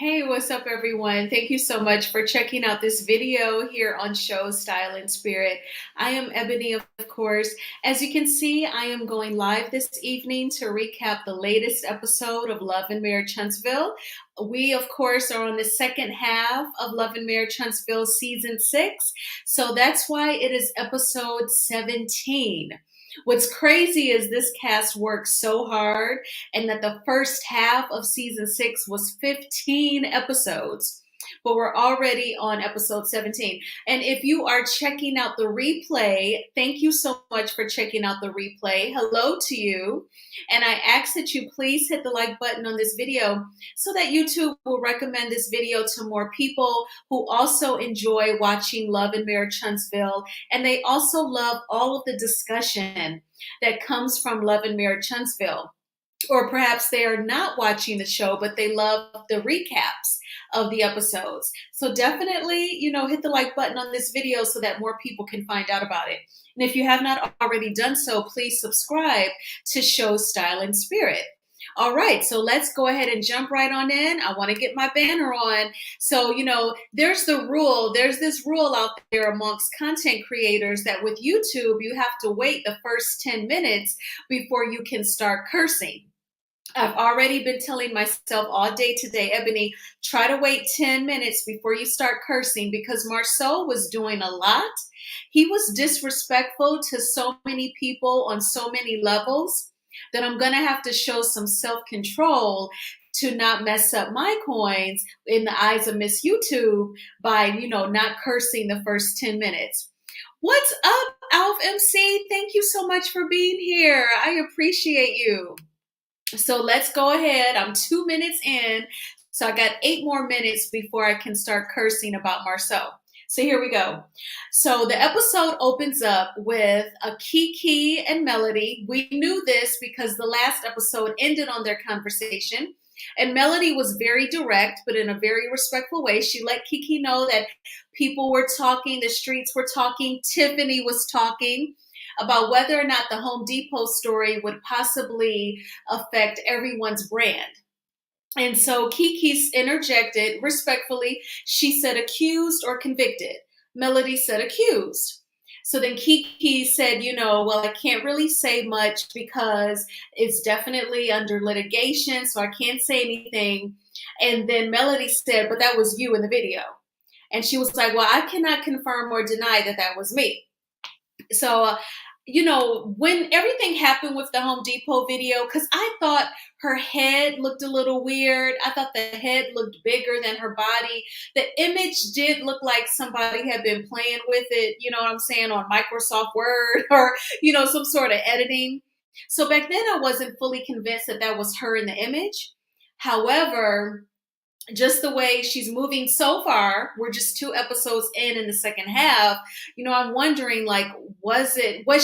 Hey, what's up, everyone? Thank you so much for checking out this video here on Show Style and Spirit. I am Ebony, of course. As you can see, I am going live this evening to recap the latest episode of Love and Marriage Huntsville. We, of course, are on the second half of Love and Marriage Huntsville season 6. So that's why it is episode 17. What's crazy is this cast worked so hard and that the first half of season 6 was 15 episodes. But we're already on episode 17. And if you are checking out the replay, thank you so much for checking out the replay. Hello to you. And I ask that you please hit the like button on this video so that YouTube will recommend this video to more people who also enjoy watching Love and Marriage Huntsville. And they also love all of the discussion that comes from Love and Marriage Huntsville. Or perhaps they are not watching the show, but they love the recaps of the episodes. So definitely, hit the like button on this video so that more people can find out about it. And if you have not already done so, please subscribe to Show Style and Spirit. All right, so let's go ahead and jump right on in. I want to get my banner on. So, there's this rule out there amongst content creators that with YouTube, you have to wait the first 10 minutes before you can start cursing. I've already been telling myself all day today, Ebony, try to wait 10 minutes before you start cursing because Marsau was doing a lot. He was disrespectful to so many people on so many levels that I'm going to have to show some self-control to not mess up my coins in the eyes of Miss YouTube by, not cursing the first 10 minutes. What's up, Alf MC? Thank you so much for being here. I appreciate you. So let's go ahead. I'm 2 minutes in. So I got 8 more minutes before I can start cursing about Marsau. So here we go. So the episode opens up with a Kiki and Melody. We knew this because the last episode ended on their conversation. And Melody was very direct, but in a very respectful way. She let Kiki know that people were talking, the streets were talking, Tiffany was talking about whether or not the Home Depot story would possibly affect everyone's brand. And so Kiki interjected respectfully. She said accused or convicted. Melody said accused. So then Kiki said, well, I can't really say much because it's definitely under litigation, so I can't say anything. And then Melody said, but that was you in the video. And she was like, well, I cannot confirm or deny that that was me. So, when everything happened with the Home Depot video, because I thought her head looked a little weird. I thought the head looked bigger than her body. The image did look like somebody had been playing with it, on Microsoft Word or, some sort of editing. So back then I wasn't fully convinced that that was her in the image. However, just the way she's moving so far, we're just 2 episodes in the second half, I'm wondering, was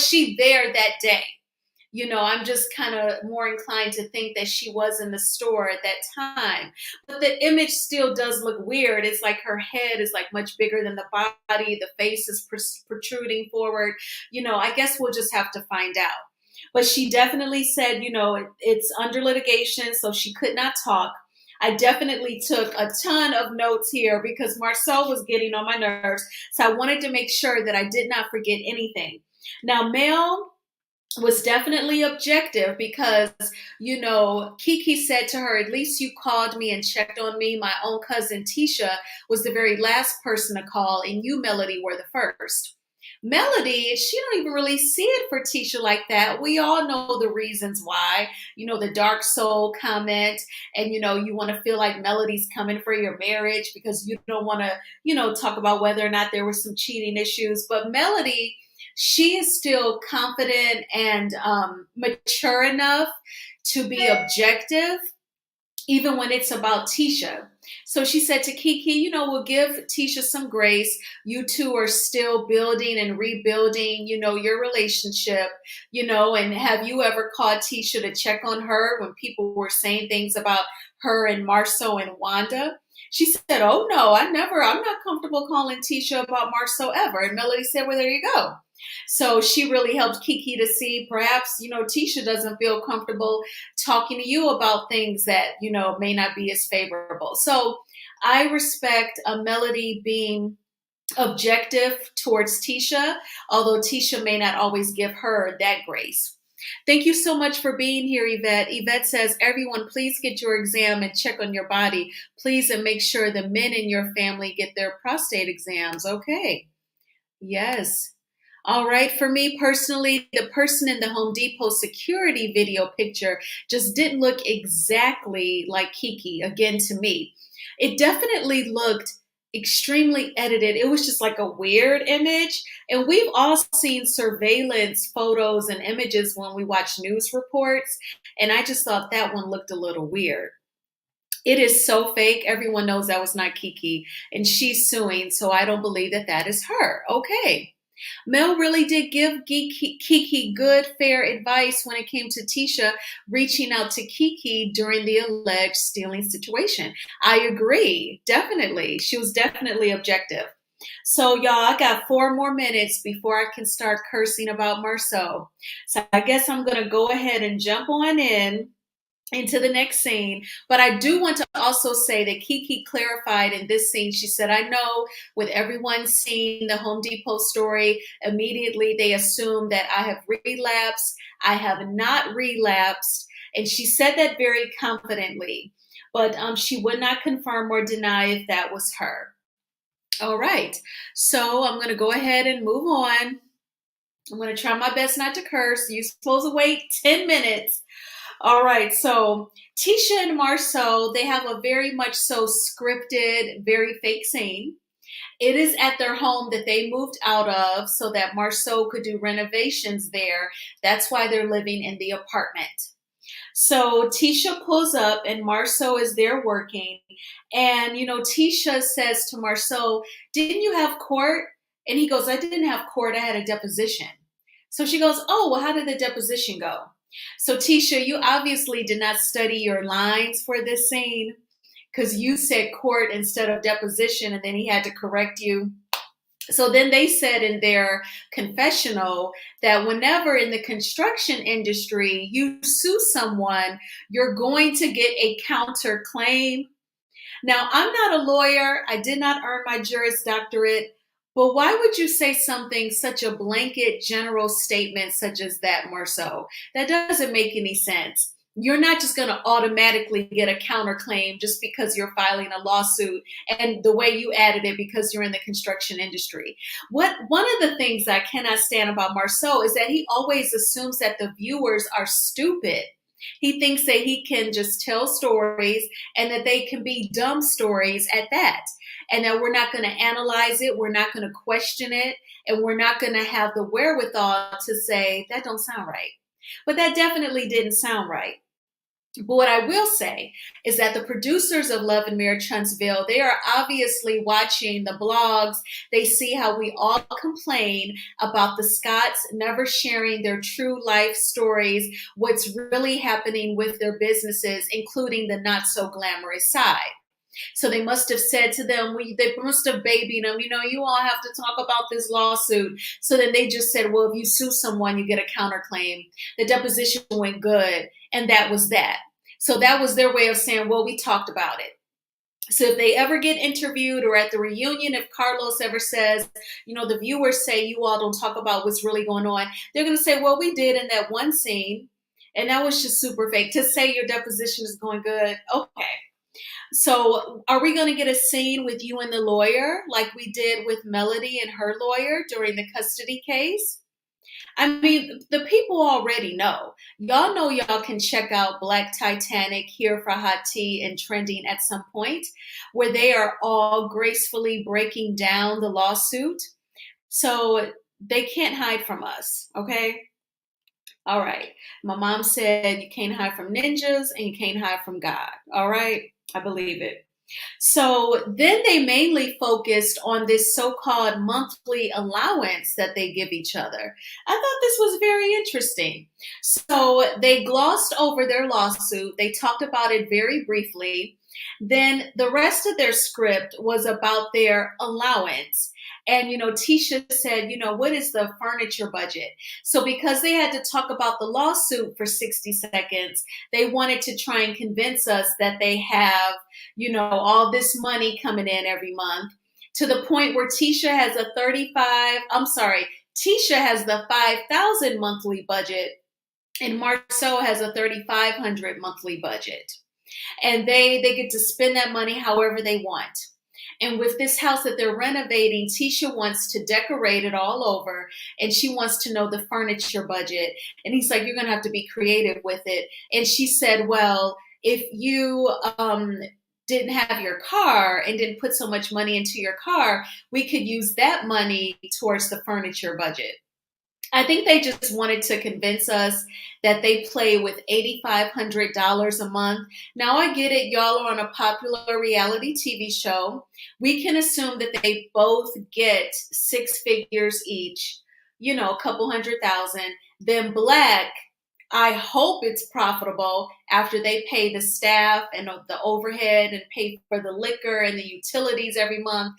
she there that day? I'm just kind of more inclined to think that she was in the store at that time. But the image still does look weird. It's like her head is much bigger than the body. The face is protruding forward. I guess we'll just have to find out. But she definitely said, it's under litigation, so she could not talk. I definitely took a ton of notes here because Marsau was getting on my nerves. So I wanted to make sure that I did not forget anything. Now, Mel was definitely objective because, Kiki said to her, at least you called me and checked on me. My own cousin Tisha was the very last person to call, and you, Melody, were the first. Melody, she don't even really see it for Tisha like that. We all know the reasons why, the dark soul comment, and, you want to feel like Melody's coming for your marriage because you don't want to, talk about whether or not there were some cheating issues. But Melody, she is still confident and mature enough to be objective, even when it's about Tisha. So she said to Kiki, we'll give Tisha some grace. You two are still building and rebuilding, your relationship, and have you ever called Tisha to check on her when people were saying things about her and Marsau and Wanda? She said, oh no, I'm not comfortable calling Tisha about Marsau ever. And Melody said, well, there you go. So she really helped Kiki to see perhaps, Tisha doesn't feel comfortable talking to you about things that, may not be as favorable. So I respect a Melody being objective towards Tisha, although Tisha may not always give her that grace. Thank you so much for being here, Yvette. Yvette says, everyone, please get your exam and check on your body. Please, and make sure the men in your family get their prostate exams. Okay. Yes. All right. For me personally, the person in the Home Depot security video picture just didn't look exactly like Kiki, again, to me. It definitely looked extremely edited. It was just like a weird image. And we've all seen surveillance photos and images when we watch news reports. And I just thought that one looked a little weird. It is so fake. Everyone knows that was not Kiki, and she's suing, so I don't believe that that is her. Okay. Mel really did give Kiki good, fair advice when it came to Tisha reaching out to Kiki during the alleged stealing situation. I agree. Definitely. She was definitely objective. So, y'all, I got 4 more minutes before I can start cursing about Marsau. So I guess I'm going to go ahead and jump on into the next scene. But I do want to also say that Kiki clarified in this scene. She said, I know with everyone seeing the Home Depot story, immediately they assume that I have relapsed. I have not relapsed. And she said that very confidently, but she would not confirm or deny if that was her. All right. So I'm going to go ahead and move on. I'm going to try my best not to curse. You're supposed to wait 10 minutes. All right, so Tisha and Marsau, they have a very much so scripted, very fake scene. It is at their home that they moved out of so that Marsau could do renovations there. That's why they're living in the apartment. So Tisha pulls up and Marsau is there working. And, Tisha says to Marsau, didn't you have court? And he goes, I didn't have court. I had a deposition. So she goes, oh, well, how did the deposition go? So Tisha, you obviously did not study your lines for this scene because you said court instead of deposition, and then he had to correct you. So then they said in their confessional that whenever in the construction industry you sue someone, you're going to get a counterclaim. Now, I'm not a lawyer. I did not earn my Juris Doctorate. But why would you say something, such a blanket general statement such as that, Marsau? That doesn't make any sense. You're not just going to automatically get a counterclaim just because you're filing a lawsuit and the way you added it because you're in the construction industry. One of the things I cannot stand about Marsau is that he always assumes that the viewers are stupid. He thinks that he can just tell stories and that they can be dumb stories at that. And that we're not going to analyze it, we're not going to question it, and we're not going to have the wherewithal to say, that don't sound right. But that definitely didn't sound right. But what I will say is that the producers of Love and Marriage Huntsville, they are obviously watching the blogs. They see how we all complain about the Scotts never sharing their true life stories, what's really happening with their businesses, including the not so glamorous side. So they must have said to them, they must have babied them, you all have to talk about this lawsuit. So then they just said, well, if you sue someone, you get a counterclaim. The deposition went good. And that was that. So that was their way of saying, well, we talked about it. So if they ever get interviewed or at the reunion, if Carlos ever says, the viewers say you all don't talk about what's really going on, they're going to say, well, we did in that one scene. And that was just super fake. To say your deposition is going good. Okay. So are we going to get a scene with you and the lawyer like we did with Melody and her lawyer during the custody case? I mean, the people already know. Y'all know y'all can check out Black Titanic here for Hot Tea and Trending at some point, where they are all gracefully breaking down the lawsuit. So they can't hide from us, okay? All right. My mom said you can't hide from ninjas and you can't hide from God. All right. I believe it. So then they mainly focused on this so-called monthly allowance that they give each other. I thought this was very interesting. So they glossed over their lawsuit. They talked about it very briefly. Then the rest of their script was about their allowance. And, Tisha said, what is the furniture budget? So because they had to talk about the lawsuit for 60 seconds, they wanted to try and convince us that they have, all this money coming in every month, to the point where Tisha has the 5,000 monthly budget and Marsau has a 3,500 monthly budget. And they get to spend that money however they want. And with this house that they're renovating, Tisha wants to decorate it all over and she wants to know the furniture budget. And he's like, you're going to have to be creative with it. And she said, well, if you didn't have your car and didn't put so much money into your car, we could use that money towards the furniture budget. I think they just wanted to convince us that they play with $8,500 a month. Now I get it. Y'all are on a popular reality TV show. We can assume that they both get six figures each, a couple $100,000. Then Black, I hope it's profitable after they pay the staff and the overhead and pay for the liquor and the utilities every month.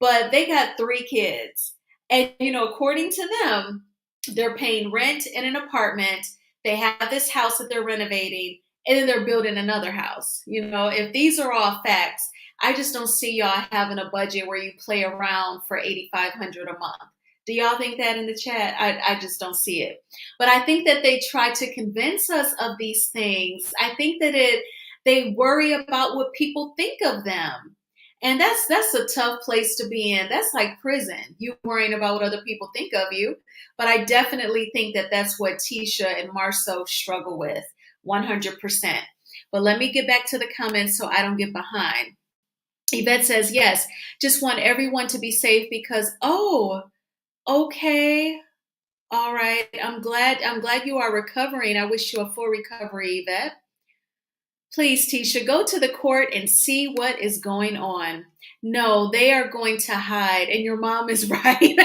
But they got 3 kids. And, according to them, they're paying rent in an apartment. They have this house that they're renovating, and then they're building another house. If these are all facts, I just don't see y'all having a budget where you play around for $8,500 a month. Do y'all think that in the chat? I just don't see it. But I think that they try to convince us of these things. I think that they worry about what people think of them. And that's a tough place to be in. That's like prison. You worrying about what other people think of you. But I definitely think that that's what Tisha and Marsau struggle with, 100%. But let me get back to the comments so I don't get behind. Yvette says, yes, just want everyone to be safe because, okay. All right. I'm glad you are recovering. I wish you a full recovery, Yvette. Please, Tisha, go to the court and see what is going on. No, they are going to hide. And your mom is right.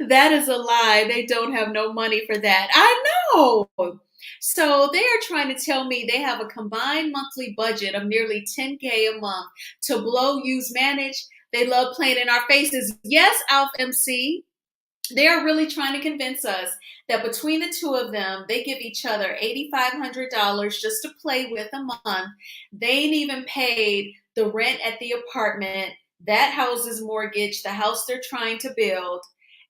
That is a lie. They don't have no money for that. I know. So they are trying to tell me they have a combined monthly budget of nearly $10K a month to blow, use, manage. They love playing in our faces. Yes, Alf MC. They are really trying to convince us that between the two of them, they give each other $8,500 just to play with a month. They ain't even paid the rent at the apartment, that house's mortgage, the house they're trying to build,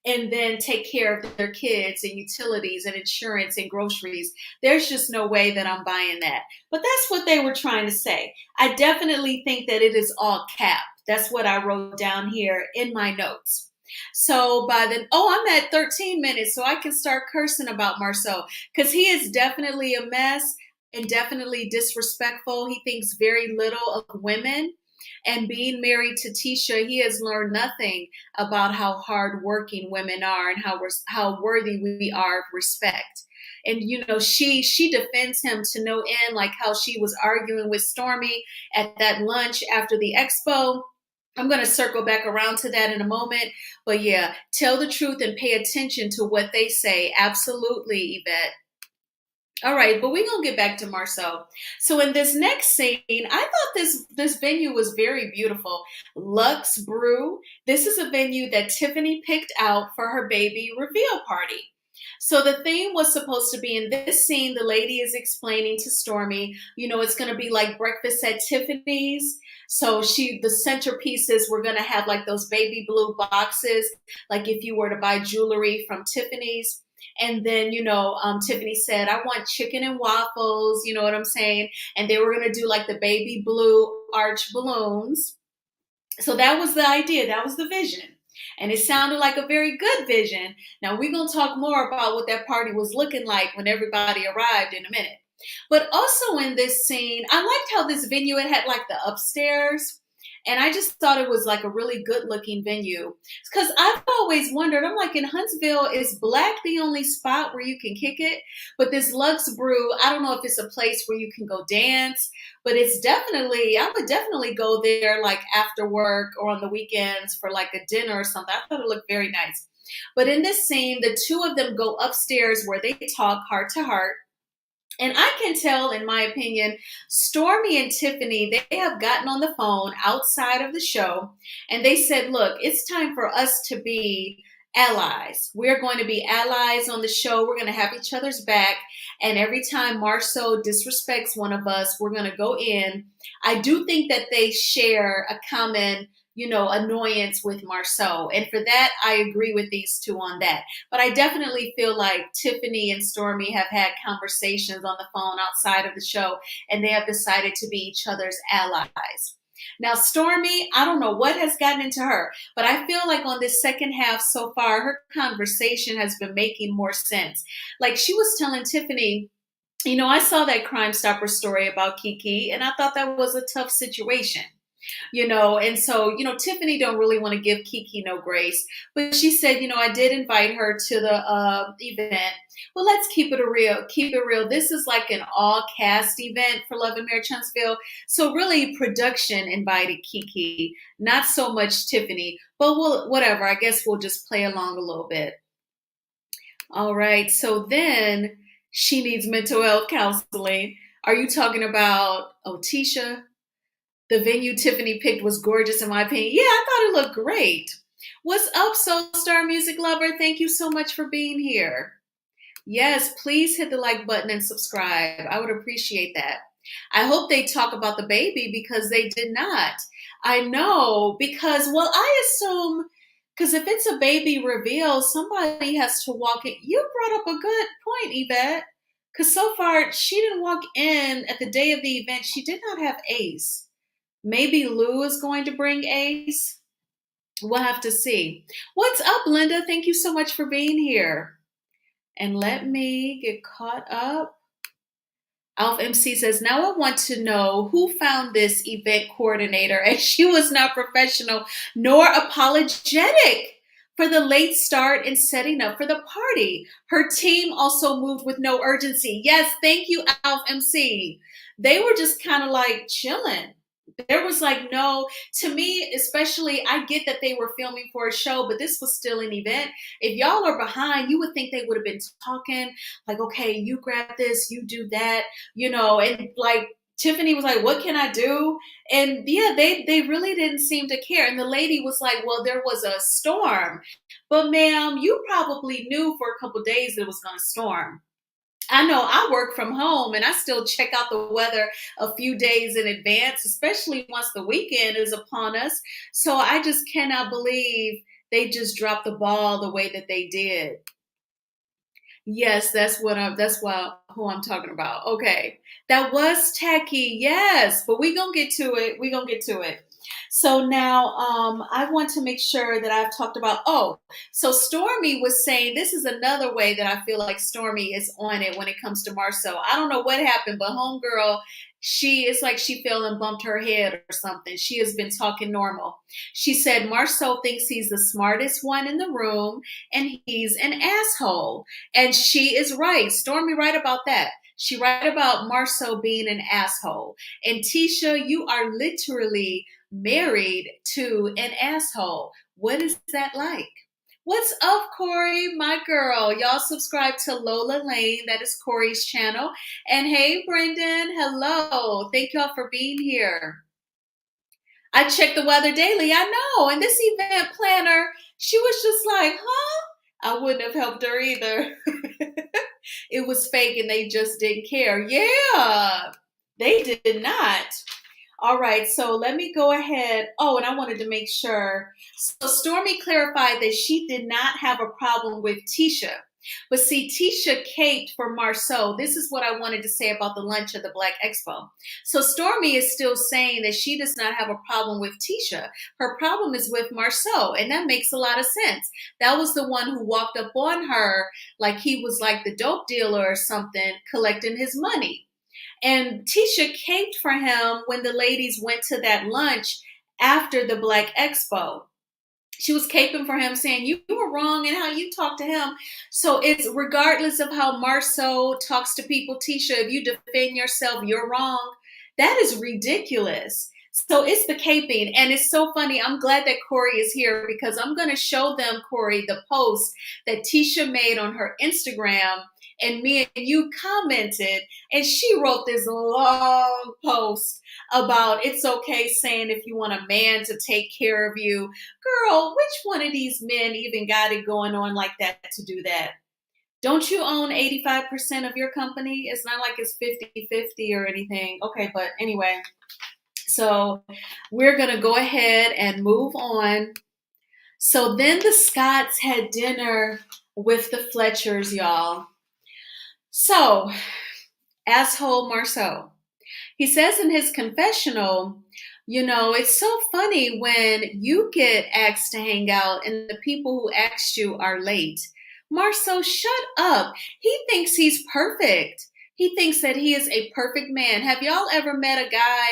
and then take care of their kids and utilities and insurance and groceries. There's just no way that I'm buying that. But that's what they were trying to say. I definitely think that it is all cap. That's what I wrote down here in my notes. So I'm at 13 minutes, so I can start cursing about Marsau because he is definitely a mess and definitely disrespectful. He thinks very little of women. And being married to Tisha, he has learned nothing about how hardworking women are and how worthy we are of respect. And, she defends him to no end, like how she was arguing with Stormy at that lunch after the expo. I'm going to circle back around to that in a moment. But yeah, tell the truth and pay attention to what they say. Absolutely, Yvette. All right, but we're going to get back to Marsau. So in this next scene, I thought this venue was very beautiful. Lux Brew. This is a venue that Tiffany picked out for her baby reveal party. So the theme was supposed to be, in this scene, the lady is explaining to Stormy, it's going to be like breakfast at Tiffany's. So the centerpieces were going to have like those baby blue boxes, like if you were to buy jewelry from Tiffany's. And then, Tiffany said, I want chicken and waffles, you know what I'm saying? And they were going to do like the baby blue arch balloons. So that was the idea. That was the vision. And it sounded like a very good vision. Now we're going to talk more about what that party was looking like when everybody arrived in a minute. But also in this scene, I liked how this venue, it had like the upstairs. And I just thought it was like a really good looking venue. Because I've always wondered, I'm like, in Huntsville, is Black the only spot where you can kick it? But this Lux Brew, I don't know if it's a place where you can go dance, but I would definitely go there like after work or on the weekends for like a dinner or something. I thought it looked very nice. But in this scene, the two of them go upstairs where they talk heart to heart. And I can tell, in my opinion, Stormy and Tiffany, they have gotten on the phone outside of the show and they said, look, it's time for us to be allies. We're going to be allies on the show. We're going to have each other's back. And every time Marsau disrespects one of us, we're going to go in. I do think that they share a common, annoyance with Marsau. And for that, I agree with these two on that. But I definitely feel like Tiffany and Stormy have had conversations on the phone outside of the show, and they have decided to be each other's allies. Now, Stormy, I don't know what has gotten into her, but I feel like on this second half so far, her conversation has been making more sense. Like she was telling Tiffany, I saw that Crime Stopper story about Kiki, and I thought that was a tough situation. And so Tiffany don't really want to give Kiki no grace, but she said, I did invite her to the event. Well, let's keep it real. This is like an all cast event for Love and Marriage Huntsville, so really production invited Kiki, not so much Tiffany, but we'll whatever, I guess we'll just play along a little bit. All right, so then she needs mental health counseling. Are you talking about, oh, Tisha? The venue Tiffany picked was gorgeous, in my opinion. Yeah, I thought it looked great. What's up, Soul Star Music Lover? Thank you so much for being here. Yes, please hit the like button and subscribe. I would appreciate that. I hope they talk about the baby because they did not. I know because, well, I assume because if it's a baby reveal, somebody has to walk in. You brought up a good point, Yvette. Because so far, she didn't walk in at the day of the event. She did not have Ace. Maybe Lou is going to bring Ace. We'll have to see. What's up, Linda? Thank you so much for being here. And let me get caught up. Alf MC says, now I want to know who found this event coordinator, and she was not professional nor apologetic for the late start and setting up for the party. Her team also moved with no urgency. Yes, thank you, Alf MC. They were just kind of like chilling. There was like no, to me, especially, I get that they were filming for a show, but this was still an event. If y'all are behind, you would think they would have been talking like, okay, you grab this, you do that, and like Tiffany was like, what can I do? And yeah, they really didn't seem to care. And the lady was like, well, there was a storm, but ma'am, you probably knew for a couple days it was going to storm. I know I work from home and I still check out the weather a few days in advance, especially once the weekend is upon us. So I just cannot believe they just dropped the ball the way that they did. Yes, who I'm talking about. Okay. That was tacky. Yes, but we going to get to it. We going to get to it. So now I want to make sure that I've talked about, so Stormy was saying this is another way that I feel like Stormy is on it when it comes to Marsau. I don't know what happened, but homegirl, it's like she fell and bumped her head or something. She has been talking normal. She said Marsau thinks he's the smartest one in the room and he's an asshole. And she is right. Stormy right about that. She right about Marsau being an asshole. And Tisha, you are literally married to an asshole. What is that like? What's up, Corey, my girl? Y'all subscribe to Lola Lane. That is Corey's channel. And hey, Brendan, hello. Thank y'all for being here. I check the weather daily. I know. And this event planner, she was just like, huh? I wouldn't have helped her either. It was fake and they just didn't care. Yeah, they did not. All right, so let me go ahead. Oh, and I wanted to make sure. So Stormy clarified that she did not have a problem with Tisha. But see, Tisha caped for Marsau. This is what I wanted to say about the lunch at the Black Expo. So Stormy is still saying that she does not have a problem with Tisha. Her problem is with Marsau, and that makes a lot of sense. That was the one who walked up on her like he was like the dope dealer or something, collecting his money. And Tisha caped for him when the ladies went to that lunch after the Black Expo. She was caping for him, saying, you were wrong in how you talk to him. So it's regardless of how Marsau talks to people, Tisha, if you defend yourself, you're wrong. That is ridiculous. So it's the caping. And it's so funny. I'm glad that Corey is here because I'm going to show them, Corey, the post that Tisha made on her Instagram. and me and you commented, and she wrote this long post about it's okay saying if you want a man to take care of you. Girl, which one of these men even got it going on like that to do that? Don't you own 85% of your company? It's not like it's 50-50 or anything. Okay, but anyway, so we're going to go ahead and move on. So then the Scotts had dinner with the Fletchers, y'all. So, asshole Marsau. He says in his confessional, it's so funny when you get asked to hang out and the people who asked you are late. Marsau, shut up. He thinks he's perfect. He thinks that he is a perfect man. Have y'all ever met a guy?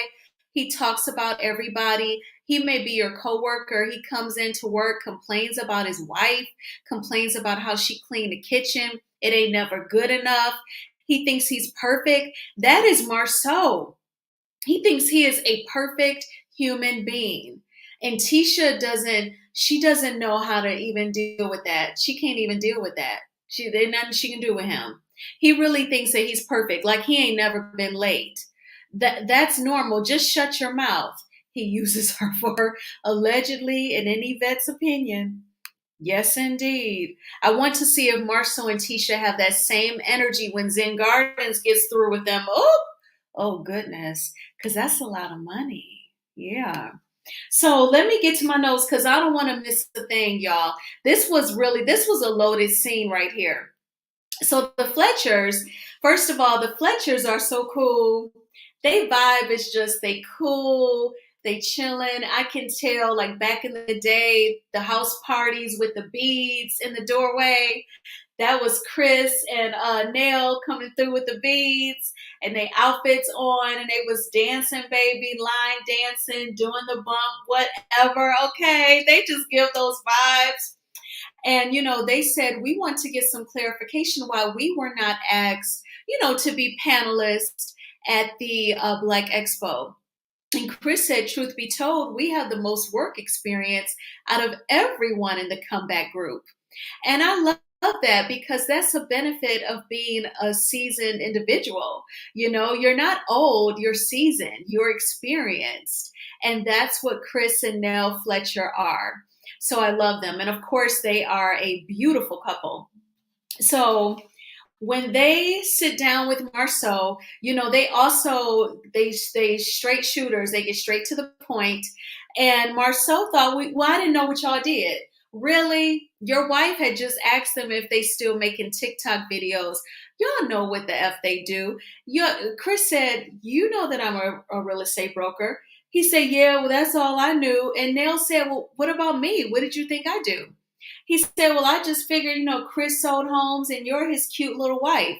He talks about everybody. He may be your coworker. He comes into work, complains about his wife, complains about how she cleaned the kitchen. It ain't never good enough. He thinks he's perfect. That is Marsau. He thinks he is a perfect human being. And Tisha doesn't know how to even deal with that. She can't even deal with that. There's nothing she can do with him. He really thinks that he's perfect, like he ain't never been late. That's normal. Just shut your mouth. He uses her for allegedly, in any vet's opinion. Yes, indeed. I want to see if Marsau and Tisha have that same energy when Zen Gardens gets through with them. Oh goodness, because that's a lot of money. Yeah. So let me get to my notes because I don't want to miss a thing, y'all. This was a loaded scene right here. So the Fletchers, first of all, the Fletchers are so cool. They vibe is just, they cool. They chilling. I can tell, like back in the day, the house parties with the beads in the doorway. That was Chris and Nell coming through with the beads and they outfits on and they was dancing, baby, line dancing, doing the bump, whatever. Okay, they just give those vibes. And, they said, we want to get some clarification why we were not asked, to be panelists at the Black Expo. And Chris said, truth be told, we have the most work experience out of everyone in the comeback group. And I love that because that's a benefit of being a seasoned individual. You're not old, you're seasoned, you're experienced. And that's what Chris and Nell Fletcher are. So I love them. And of course, they are a beautiful couple. So when they sit down with Marsau, they straight shooters. They get straight to the point. And Marsau thought, I didn't know what y'all did. Really? Your wife had just asked them if they still making TikTok videos. Y'all know what the F they do. Chris said, you know that I'm a real estate broker. He said, yeah, well, that's all I knew. And Nell said, well, what about me? What did you think I do? He said, well, I just figured, Chris sold homes and you're his cute little wife.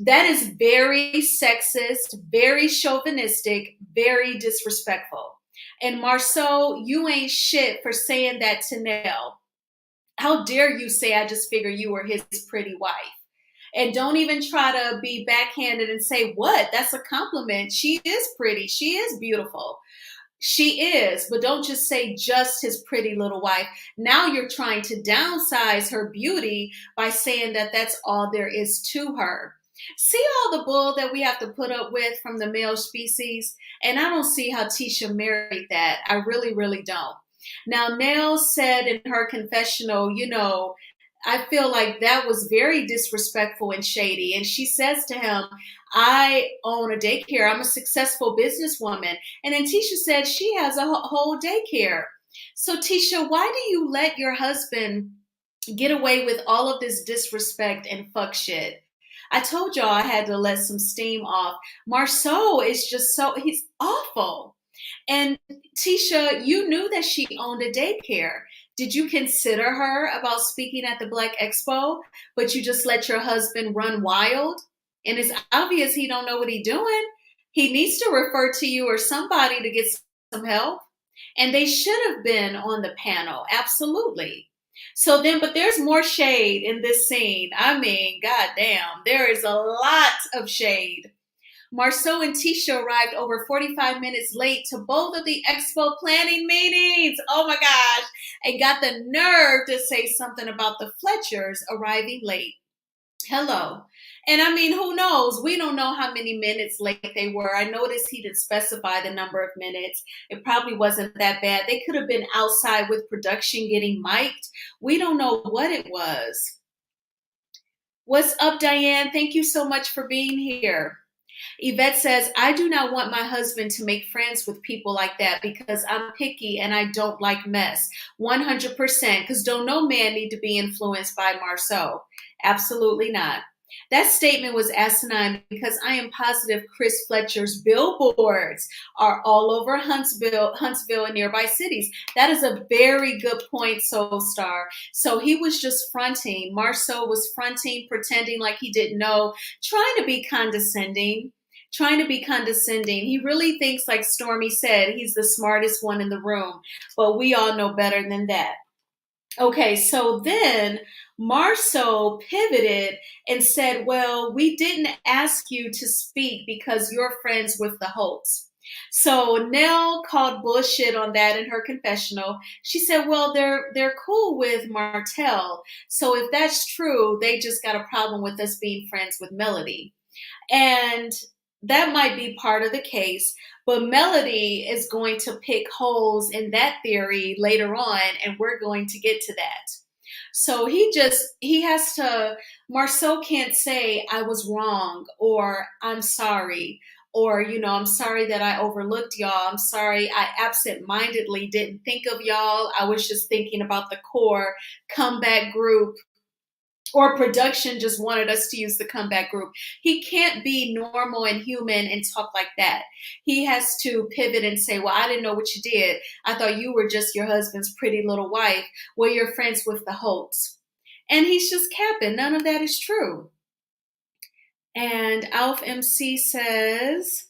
That is very sexist, very chauvinistic, very disrespectful. And Marsau, you ain't shit for saying that to Nell. How dare you say I just figured you were his pretty wife? And don't even try to be backhanded and say, what? That's a compliment. She is pretty. She is beautiful. She is, but don't just say just his pretty little wife. Now you're trying to downsize her beauty by saying that that's all there is to her. See all the bull that we have to put up with from the male species? And I don't see how Tisha married that. I really, really don't. Now, Nell said in her confessional, I feel like that was very disrespectful and shady. And she says to him, I own a daycare. I'm a successful businesswoman. And then Tisha said she has a whole daycare. So Tisha, why do you let your husband get away with all of this disrespect and fuck shit? I told y'all I had to let some steam off. Marsau is just he's awful. And Tisha, you knew that she owned a daycare. Did you consider her about speaking at the Black Expo, but you just let your husband run wild? And it's obvious he don't know what he's doing. He needs to refer to you or somebody to get some help. And they should have been on the panel. Absolutely. So then, but there's more shade in this scene. I mean, goddamn, there is a lot of shade. Marsau and Tisha arrived over 45 minutes late to both of the expo planning meetings. Oh my gosh. And got the nerve to say something about the Fletchers arriving late. Hello. And I mean, who knows? We don't know how many minutes late they were. I noticed he didn't specify the number of minutes. It probably wasn't that bad. They could have been outside with production getting mic'd. We don't know what it was. What's up, Diane? Thank you so much for being here. Yvette says, I do not want my husband to make friends with people like that because I'm picky and I don't like mess. 100%. Because don't no man need to be influenced by Marsau. Absolutely not. That statement was asinine because I am positive Chris Fletcher's billboards are all over Huntsville and nearby cities. That is a very good point, Soul Star. So he was just fronting. Marsau was fronting, pretending like he didn't know, trying to be condescending. Trying to be condescending. He really thinks, like Stormy said, he's the smartest one in the room, but we all know better than that. Okay, so then Marsau pivoted and said, well, we didn't ask you to speak because you're friends with the Holtz. So Nell called bullshit on that in her confessional. She said, well, they're cool with Martell. So if that's true, they just got a problem with us being friends with Melody. And that might be part of the case, but Melody is going to pick holes in that theory later on, and we're going to get to that. So he has to, Marsau can't say, I was wrong, or I'm sorry, or, I'm sorry that I overlooked y'all. I'm sorry I absent-mindedly didn't think of y'all. I was just thinking about the core comeback group, or production just wanted us to use the comeback group. He can't be normal and human and talk like that. He has to pivot and say, well, I didn't know what you did. I thought you were just your husband's pretty little wife. Well, you're friends with the Holtz. And he's just capping. None of that is true. And Alf MC says,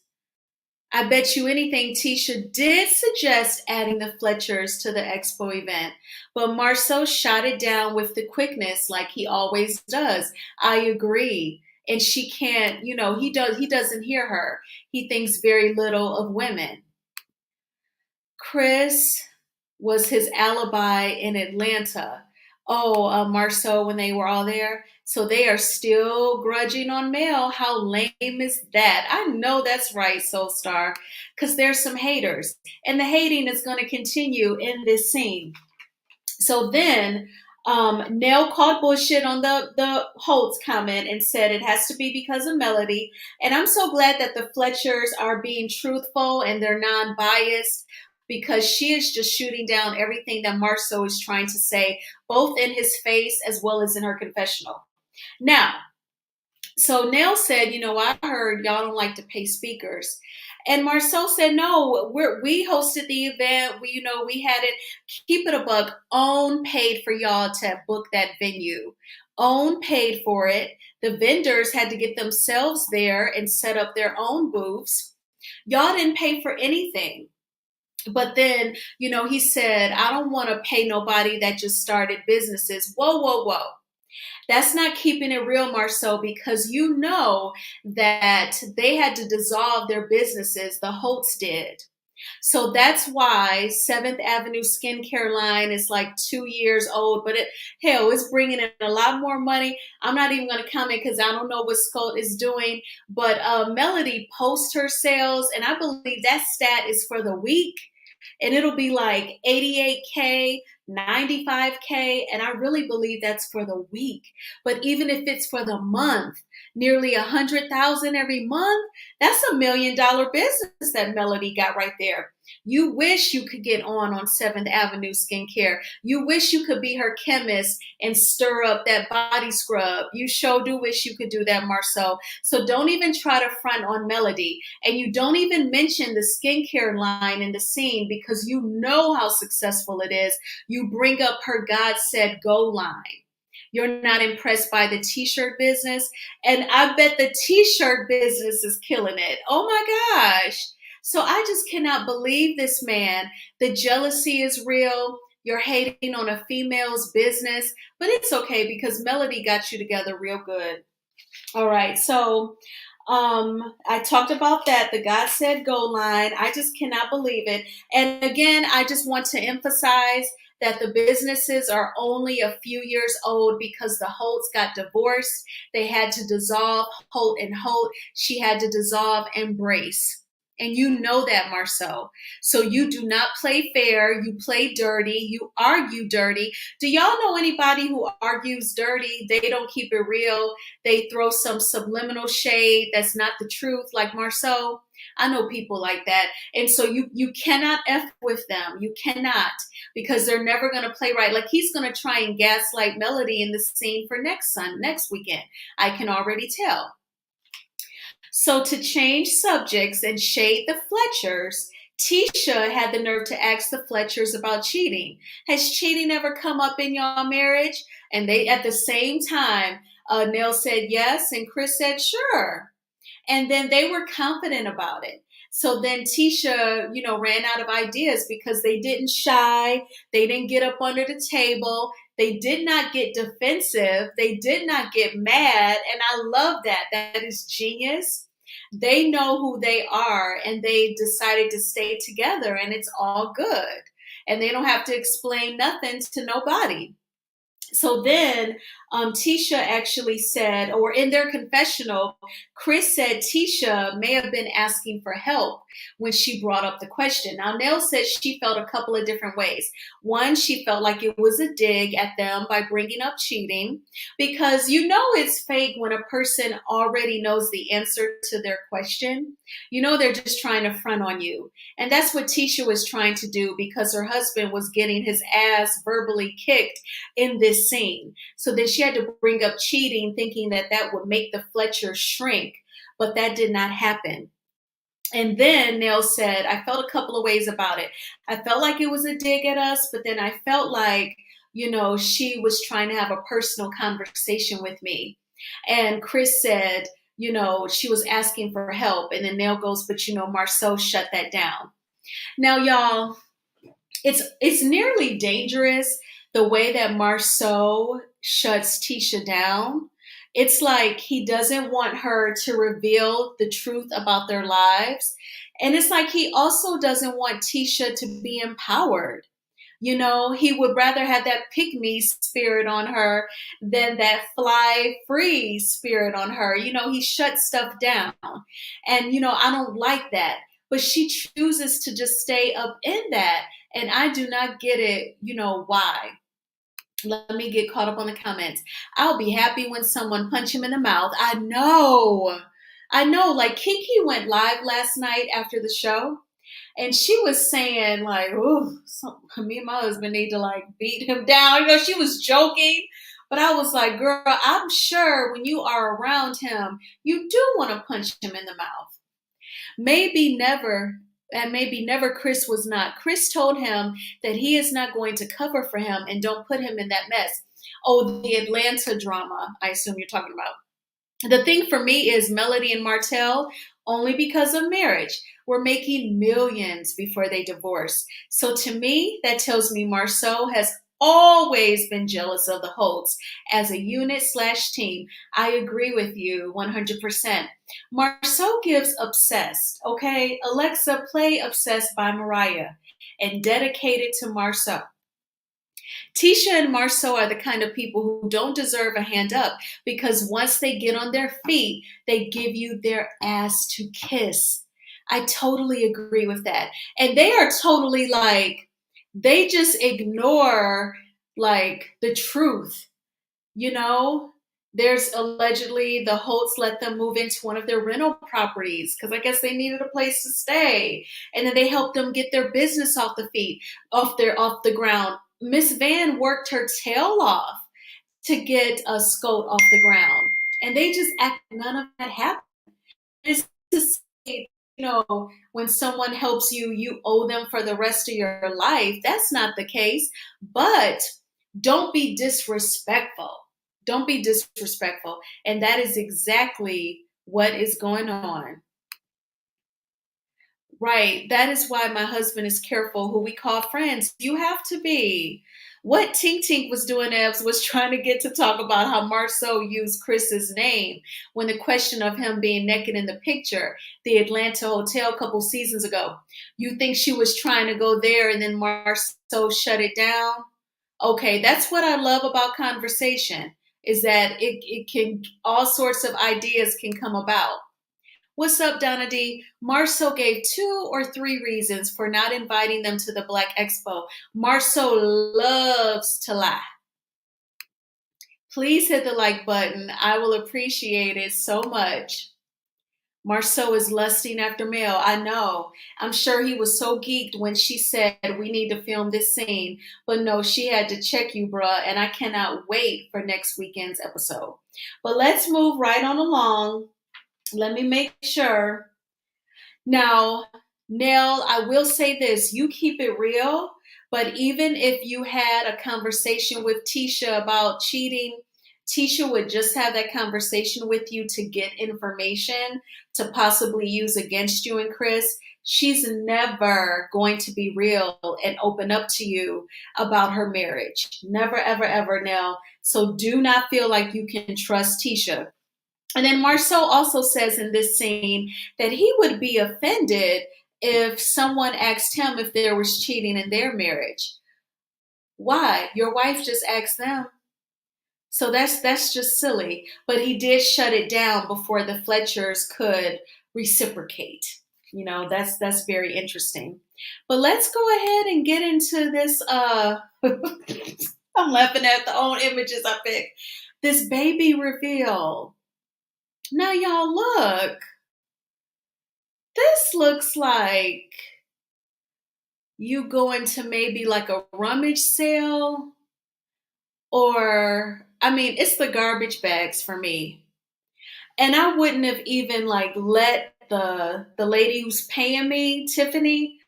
I bet you anything Tisha did suggest adding the Fletchers to the expo event, but Marsau shot it down with the quickness like he always does. I agree. And she can't, he doesn't hear her. He thinks very little of women. Chris was his alibi in Atlanta. Oh, Marsau, when they were all there. So they are still grudging on Mel. How lame is that? I know that's right, Soul Star, because there's some haters. And the hating is going to continue in this scene. So then Nell called bullshit on the Holtz comment and said it has to be because of Melody. And I'm so glad that the Fletchers are being truthful and they're non-biased, because she is just shooting down everything that Marsau is trying to say, both in his face as well as in her confessional. Now, so Nell said, I heard y'all don't like to pay speakers. And Marsau said, no, we hosted the event. We had it, keep it a buck, OWN paid for y'all to book that venue. OWN paid for it. The vendors had to get themselves there and set up their own booths. Y'all didn't pay for anything. But then, he said, I don't want to pay nobody that just started businesses. Whoa, whoa, whoa. That's not keeping it real, Marsau, because you know that they had to dissolve their businesses. The Holtz did. So that's why 7th Avenue skincare line is like 2 years old, but it's bringing in a lot more money. I'm not even going to comment because I don't know what Scott is doing, but Melody posts her sales, and I believe that stat is for the week. And it'll be like 88K, 95K, and I really believe that's for the week. But even if it's for the month, nearly 100,000 every month, that's $1 million business that Melody got right there. You wish you could get on 7th Avenue Skincare. You wish you could be her chemist and stir up that body scrub. You sure do wish you could do that, Marsau. So don't even try to front on Melody. And you don't even mention the skincare line in the scene because you know how successful it is. You bring up her God Said Go line. You're not impressed by the t-shirt business. And I bet the t-shirt business is killing it. Oh my gosh. So I just cannot believe this man. The jealousy is real. You're hating on a female's business, but it's okay because Melody got you together real good. All right. So I talked about that, the God Said Go line. I just cannot believe it. And again, I just want to emphasize that the businesses are only a few years old because the Holts got divorced. They had to dissolve Holt and Holt. She had to dissolve Embrace. And you know that, Marsau. So you do not play fair. You play dirty. You argue dirty. Do y'all know anybody who argues dirty? They don't keep it real. They throw some subliminal shade that's not the truth, like Marsau. I know people like that. And so you cannot F with them. You cannot, because they're never going to play right. Like he's going to try and gaslight Melody in the scene for next weekend. I can already tell. So to change subjects and shade the Fletchers, Tisha had the nerve to ask the Fletchers about cheating. Has cheating ever come up in your marriage? And they, at the same time, Nell said yes, and Chris said sure. And then they were confident about it. So then Tisha, ran out of ideas because they didn't shy. They didn't get up under the table. They did not get defensive. They did not get mad. And I love that. That is genius. They know who they are and they decided to stay together, and it's all good. And they don't have to explain nothing to nobody. So then Tisha actually said, or in their confessional, Chris said Tisha may have been asking for help when she brought up the question. Now, Nell said she felt a couple of different ways. One, she felt like it was a dig at them by bringing up cheating, because it's fake when a person already knows the answer to their question. They're just trying to front on you. And that's what Tisha was trying to do, because her husband was getting his ass verbally kicked in this scene. So then she had to bring up cheating, thinking that that would make the Fletchers shrink, but that did not happen. And then Nell said, I felt a couple of ways about it. I felt like it was a dig at us, but then I felt like, she was trying to have a personal conversation with me. And Chris said, she was asking for help. And then Nell goes, but Marsau shut that down. Now, y'all, it's nearly dangerous the way that Marsau shuts Tisha down. It's like he doesn't want her to reveal the truth about their lives. And it's like he also doesn't want Tisha to be empowered. He would rather have that pick-me spirit on her than that fly free spirit on her. He shuts stuff down. And, I don't like that. But she chooses to just stay up in that. And I do not get it, why. Let me get caught up on the comments. I'll be happy when someone punch him in the mouth. I know. Like Kiki went live last night after the show, and she was saying like, "Ooh, me and my husband need to like beat him down." She was joking, but I was like, "Girl, I'm sure when you are around him, you do want to punch him in the mouth." Maybe never. And maybe never Chris was not. Chris told him that he is not going to cover for him and don't put him in that mess. Oh, the Atlanta drama, I assume you're talking about. The thing for me is Melody and Martell, only because of marriage, were making millions before they divorced. So to me, that tells me Marsau has always been jealous of the Holts as a unit/team. I agree with you 100%. Marsau gives Obsessed, okay? Alexa, play Obsessed by Mariah and dedicated to Marsau. Tisha and Marsau are the kind of people who don't deserve a hand up, because once they get on their feet, they give you their ass to kiss. I totally agree with that. And they are totally like, they just ignore like the truth. There's allegedly the Holts let them move into one of their rental properties because I guess they needed a place to stay. And then they helped them get their business off the ground. Miss Van worked her tail off to get a Scout off the ground. And they just act none of that happened. It's to say, when someone helps you, you owe them for the rest of your life. That's not the case. But don't be disrespectful. Don't be disrespectful. And that is exactly what is going on. Right. That is why my husband is careful who we call friends. You have to be. What Tink Tink was doing, Ebs, was trying to get to talk about how Marsau used Chris's name when the question of him being naked in the picture, the Atlanta hotel a couple seasons ago. You think she was trying to go there and then Marsau shut it down? Okay, that's what I love about conversation is that it can all sorts of ideas can come about. What's up, Donna D? Marsau gave 2 or 3 reasons for not inviting them to the Black Expo. Marsau loves to lie. Please hit the like button. I will appreciate it so much. Marsau is lusting after Mel. I know. I'm sure he was so geeked when she said we need to film this scene. But no, she had to check you, bruh, and I cannot wait for next weekend's episode. But let's move right on along. Let me make sure. Now, Nell, I will say this, you keep it real, but even if you had a conversation with Tisha about cheating, Tisha would just have that conversation with you to get information to possibly use against you and Chris. She's never going to be real and open up to you about her marriage. Never, ever, ever, Nell. So do not feel like you can trust Tisha. And then Marsau also says in this scene that he would be offended if someone asked him if there was cheating in their marriage. Why? Your wife just asked them. So that's just silly. But he did shut it down before the Fletchers could reciprocate. You know, that's very interesting. But let's go ahead and get into this I'm laughing at the own images I picked. This baby reveal. Now y'all look. This looks like you going to maybe like a rummage sale, or I mean, it's the garbage bags for me. And I wouldn't have even like let the lady who's paying me, Tiffany,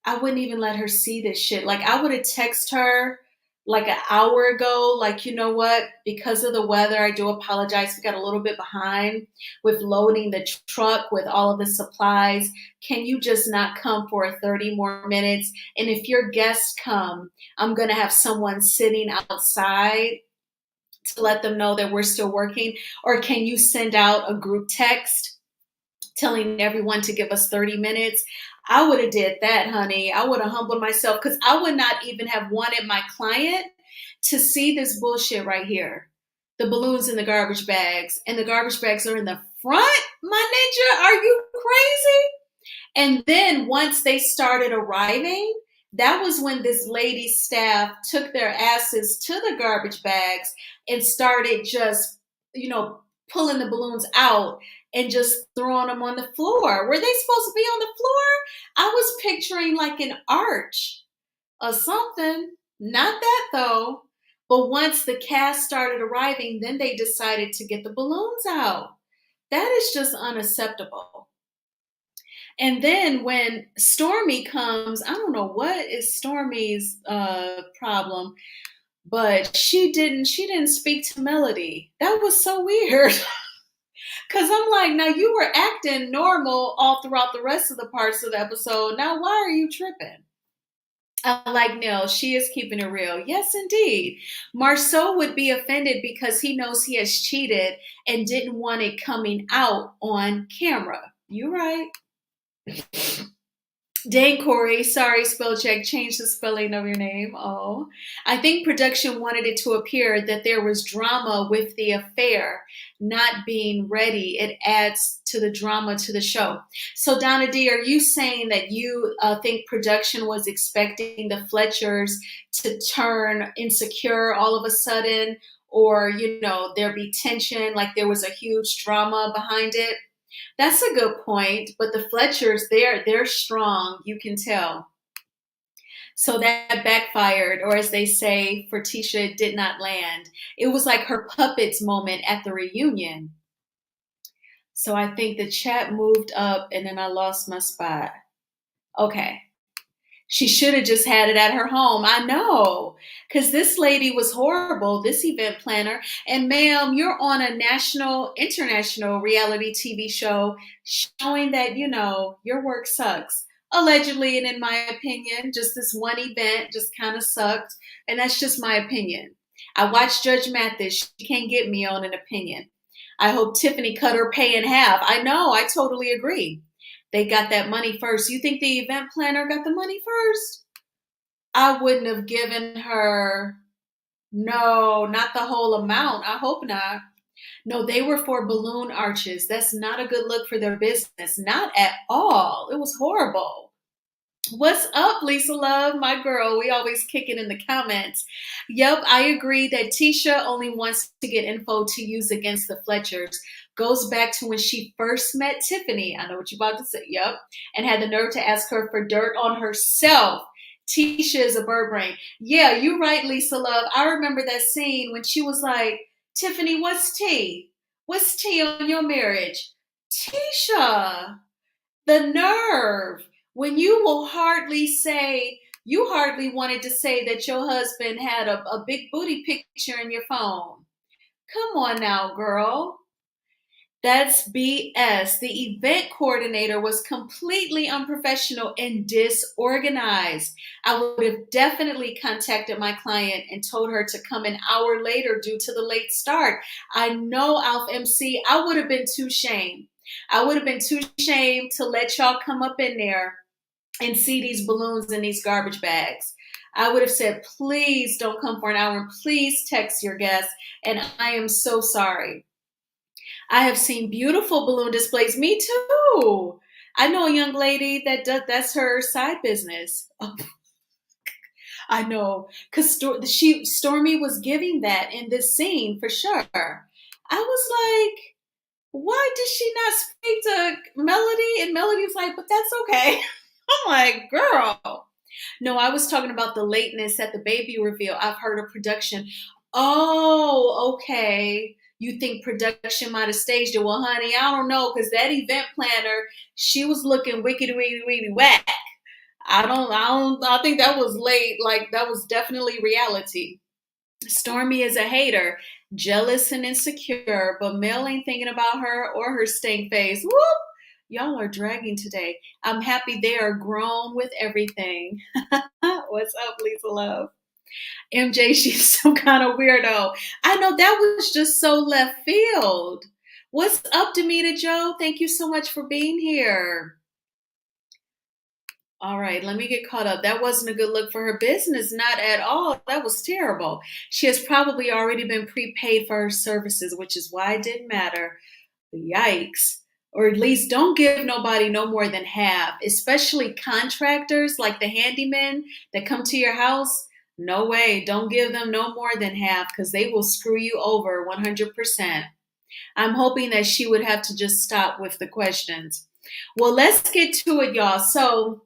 I wouldn't even let her see this shit. Like I would have texted her like an hour ago, like, you know what, because of the weather, I do apologize. We got a little bit behind with loading the truck with all of the supplies. Can you just not come for 30 more minutes? And if your guests come, I'm going to have someone sitting outside to let them know that we're still working. Or can you send out a group text telling everyone to give us 30 minutes? I would have did that, honey. I would have humbled myself because I would not even have wanted my client to see this bullshit right here. The balloons in the garbage bags, and the garbage bags are in the front, my ninja. Are you crazy? And then once they started arriving, that was when this lady's staff took their asses to the garbage bags and started just, pulling the balloons out and just throwing them on the floor. Were they supposed to be on the floor? I was picturing like an arch or something. Not that though. But once the cast started arriving, then they decided to get the balloons out. That is just unacceptable. And then when Stormy comes, I don't know what is Stormy's problem, but she didn't speak to Melody. That was so weird. Cause I'm like, now you were acting normal all throughout the rest of the parts of the episode. Now why are you tripping? I like Nell. She is keeping it real. Yes, indeed. Marsau would be offended because he knows he has cheated and didn't want it coming out on camera. You're right. Dang, Corey, sorry, spell check, change the spelling of your name. Oh, I think production wanted it to appear that there was drama with the affair not being ready. It adds to the drama to the show. So, Donna D, are you saying that you think production was expecting the Fletchers to turn insecure all of a sudden, or, there be tension, like there was a huge drama behind it? That's a good point, but the Fletchers, they're strong, you can tell. So that backfired, or as they say, for Tisha, it did not land. It was like her puppets moment at the reunion. So I think the chat moved up and then I lost my spot. Okay. She should have just had it at her home. I know. Because this lady was horrible, this event planner. And ma'am, you're on a national, international reality TV show showing that, your work sucks. Allegedly, and in my opinion, just this one event just kind of sucked. And that's just my opinion. I watched Judge Mathis. She can't get me on an opinion. I hope Tiffany cut her pay in half. I know. I totally agree. They got that money first. You think the event planner got the money first? I wouldn't have given her No, not the whole amount. I hope not. No, they were for balloon arches. That's not a good look for their business. Not at all. It was horrible. What's up, Lisa Love, my girl? We always kick it in the comments. Yep, I agree that Tisha only wants to get info to use against the Fletchers. Goes back to when she first met Tiffany. I know what you're about to say. Yep. And had the nerve to ask her for dirt on herself. Tisha is a bird brain. Yeah, you're right, Lisa Love. I remember that scene when she was like, Tiffany, what's tea? What's tea on your marriage? Tisha, the nerve. When you will hardly say, you hardly wanted to say that your husband had a big booty picture in your phone. Come on now, girl. That's BS. The event coordinator was completely unprofessional and disorganized. I would have definitely contacted my client and told her to come an hour later due to the late start. I know, Alf MC, I would have been too shamed. I would have been too shamed to let y'all come up in there and see these balloons in these garbage bags. I would have said, please don't come for an hour and please text your guests. And I am so sorry. I have seen beautiful balloon displays. Me too. I know a young lady that that's her side business. Oh, I know, because Stormy was giving that in this scene for sure. I was like, why did she not speak to Melody? And Melody was like, but that's okay. I'm like, girl. No, I was talking about the lateness at the baby reveal. I've heard of production. Oh, okay. You think production might have staged it? Well, honey, I don't know, because that event planner, she was looking wicked, wicked, wicked, whack. I think that was late. Like that was definitely reality. Stormy is a hater, jealous and insecure, but Mel ain't thinking about her or her stink face. Whoop! Y'all are dragging today. I'm happy they are grown with everything. What's up, Lisa Love? MJ, she's some kind of weirdo. I know that was just so left field. What's up, Demita Joe? Thank you so much for being here. All right, let me get caught up. That wasn't a good look for her business, not at all. That was terrible. She has probably already been prepaid for her services, which is why it didn't matter. Yikes. Or at least don't give nobody no more than half, especially contractors like the handymen that come to your house. No way. Don't give them no more than half because they will screw you over 100%. I'm hoping that she would have to just stop with the questions. Well, let's get to it, y'all. So,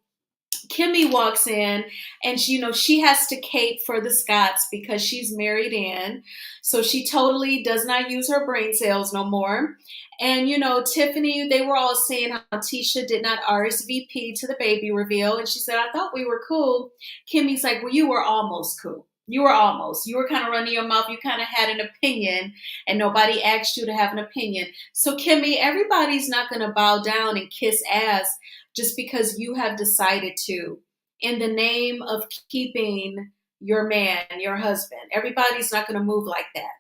Kimmy walks in and she has to cape for the Scotts because she's married in. So she totally does not use her brain cells no more. And Tiffany, they were all saying how Tisha did not RSVP to the baby reveal. And she said, I thought we were cool. Kimmy's like, well, you were almost cool. You were almost. You were kind of running your mouth. You kind of had an opinion and nobody asked you to have an opinion. So Kimmy, everybody's not going to bow down and kiss ass just because you have decided to in the name of keeping your man, your husband. Everybody's not going to move like that.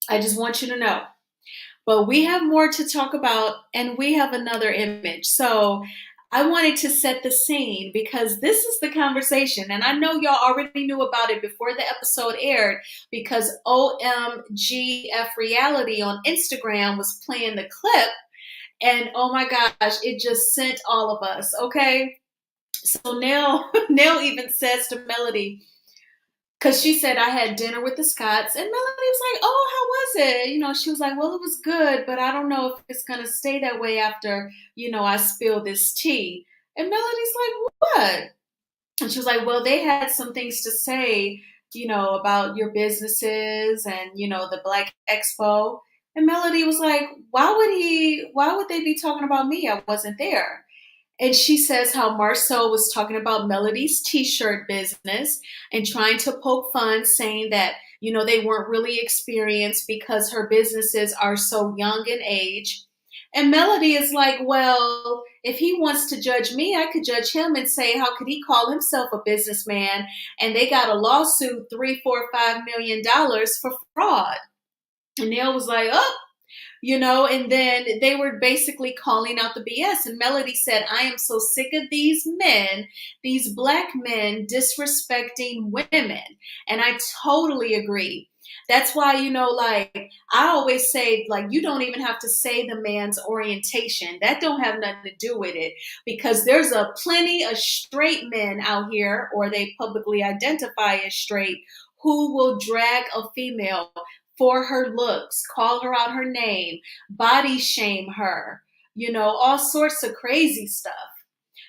I just want you to know. But we have more to talk about and we have another image. So I wanted to set the scene because this is the conversation. And I know y'all already knew about it before the episode aired because OMGF Reality on Instagram was playing the clip. And oh my gosh, it just sent all of us, okay? So Nell even says to Melody, because she said, I had dinner with the Scotts. And Melody was like, oh, how was it? She was like, well, it was good, but I don't know if it's going to stay that way after, I spill this tea. And Melody's like, what? And she was like, well, they had some things to say, about your businesses and, the Black Expo. And Melody was like, why would they be talking about me? I wasn't there. And she says how Marsau was talking about Melody's t-shirt business and trying to poke fun, saying that, they weren't really experienced because her businesses are so young in age. And Melody is like, well, if he wants to judge me, I could judge him and say, how could he call himself a businessman? And they got a lawsuit, $3, $4, $5 million for fraud. And Neil was like, oh, and then they were basically calling out the BS. And Melody said, I am so sick of these men, these black men disrespecting women. And I totally agree. That's why, like I always say, like, you don't even have to say the man's orientation. That don't have nothing to do with it, because there's a plenty of straight men out here, or they publicly identify as straight, who will drag a female for her looks, call her out her name, body shame her, all sorts of crazy stuff.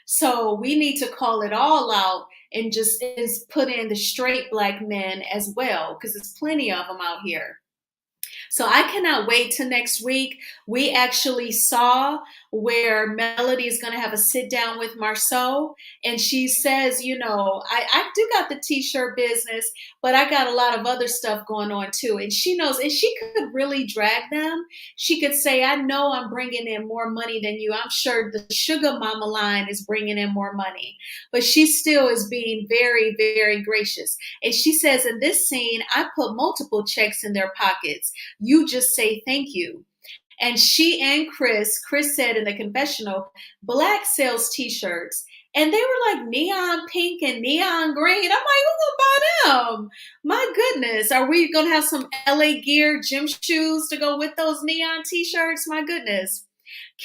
So we need to call it all out and just put in the straight black men as well, because there's plenty of them out here. So I cannot wait till next week. We actually saw where Melody is going to have a sit down with Marsau. And she says, I do got the t-shirt business, but I got a lot of other stuff going on too. And she knows, and she could really drag them. She could say, I know I'm bringing in more money than you. I'm sure the Sugar Mama line is bringing in more money. But she still is being very, very gracious. And she says, in this scene, I put multiple checks in their pockets. You just say thank you. And she and Chris said in the confessional, Black sells t-shirts. And they were like neon pink and neon green. I'm like, who's gonna buy them? My goodness. Are we gonna have some LA Gear gym shoes to go with those neon t-shirts? My goodness.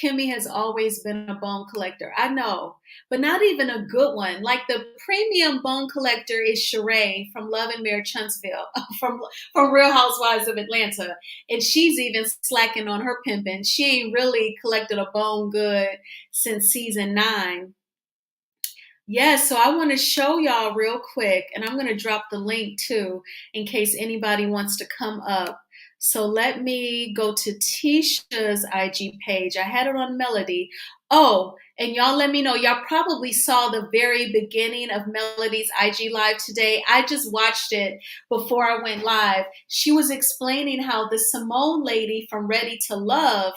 Kimmy has always been a bone collector. I know, but not even a good one. Like the premium bone collector is Sheree from Love and Marriage Huntsville, from Real Housewives of Atlanta. And she's even slacking on her pimping. She ain't really collected a bone good since season 9. Yeah, so I want to show y'all real quick, and I'm going to drop the link too in case anybody wants to come up. So let me go to Tisha's IG page. I had it on Melody. Oh, and y'all let me know. Y'all probably saw the very beginning of Melody's IG live today. I just watched it before I went live. She was explaining how the Simone lady from Ready to Love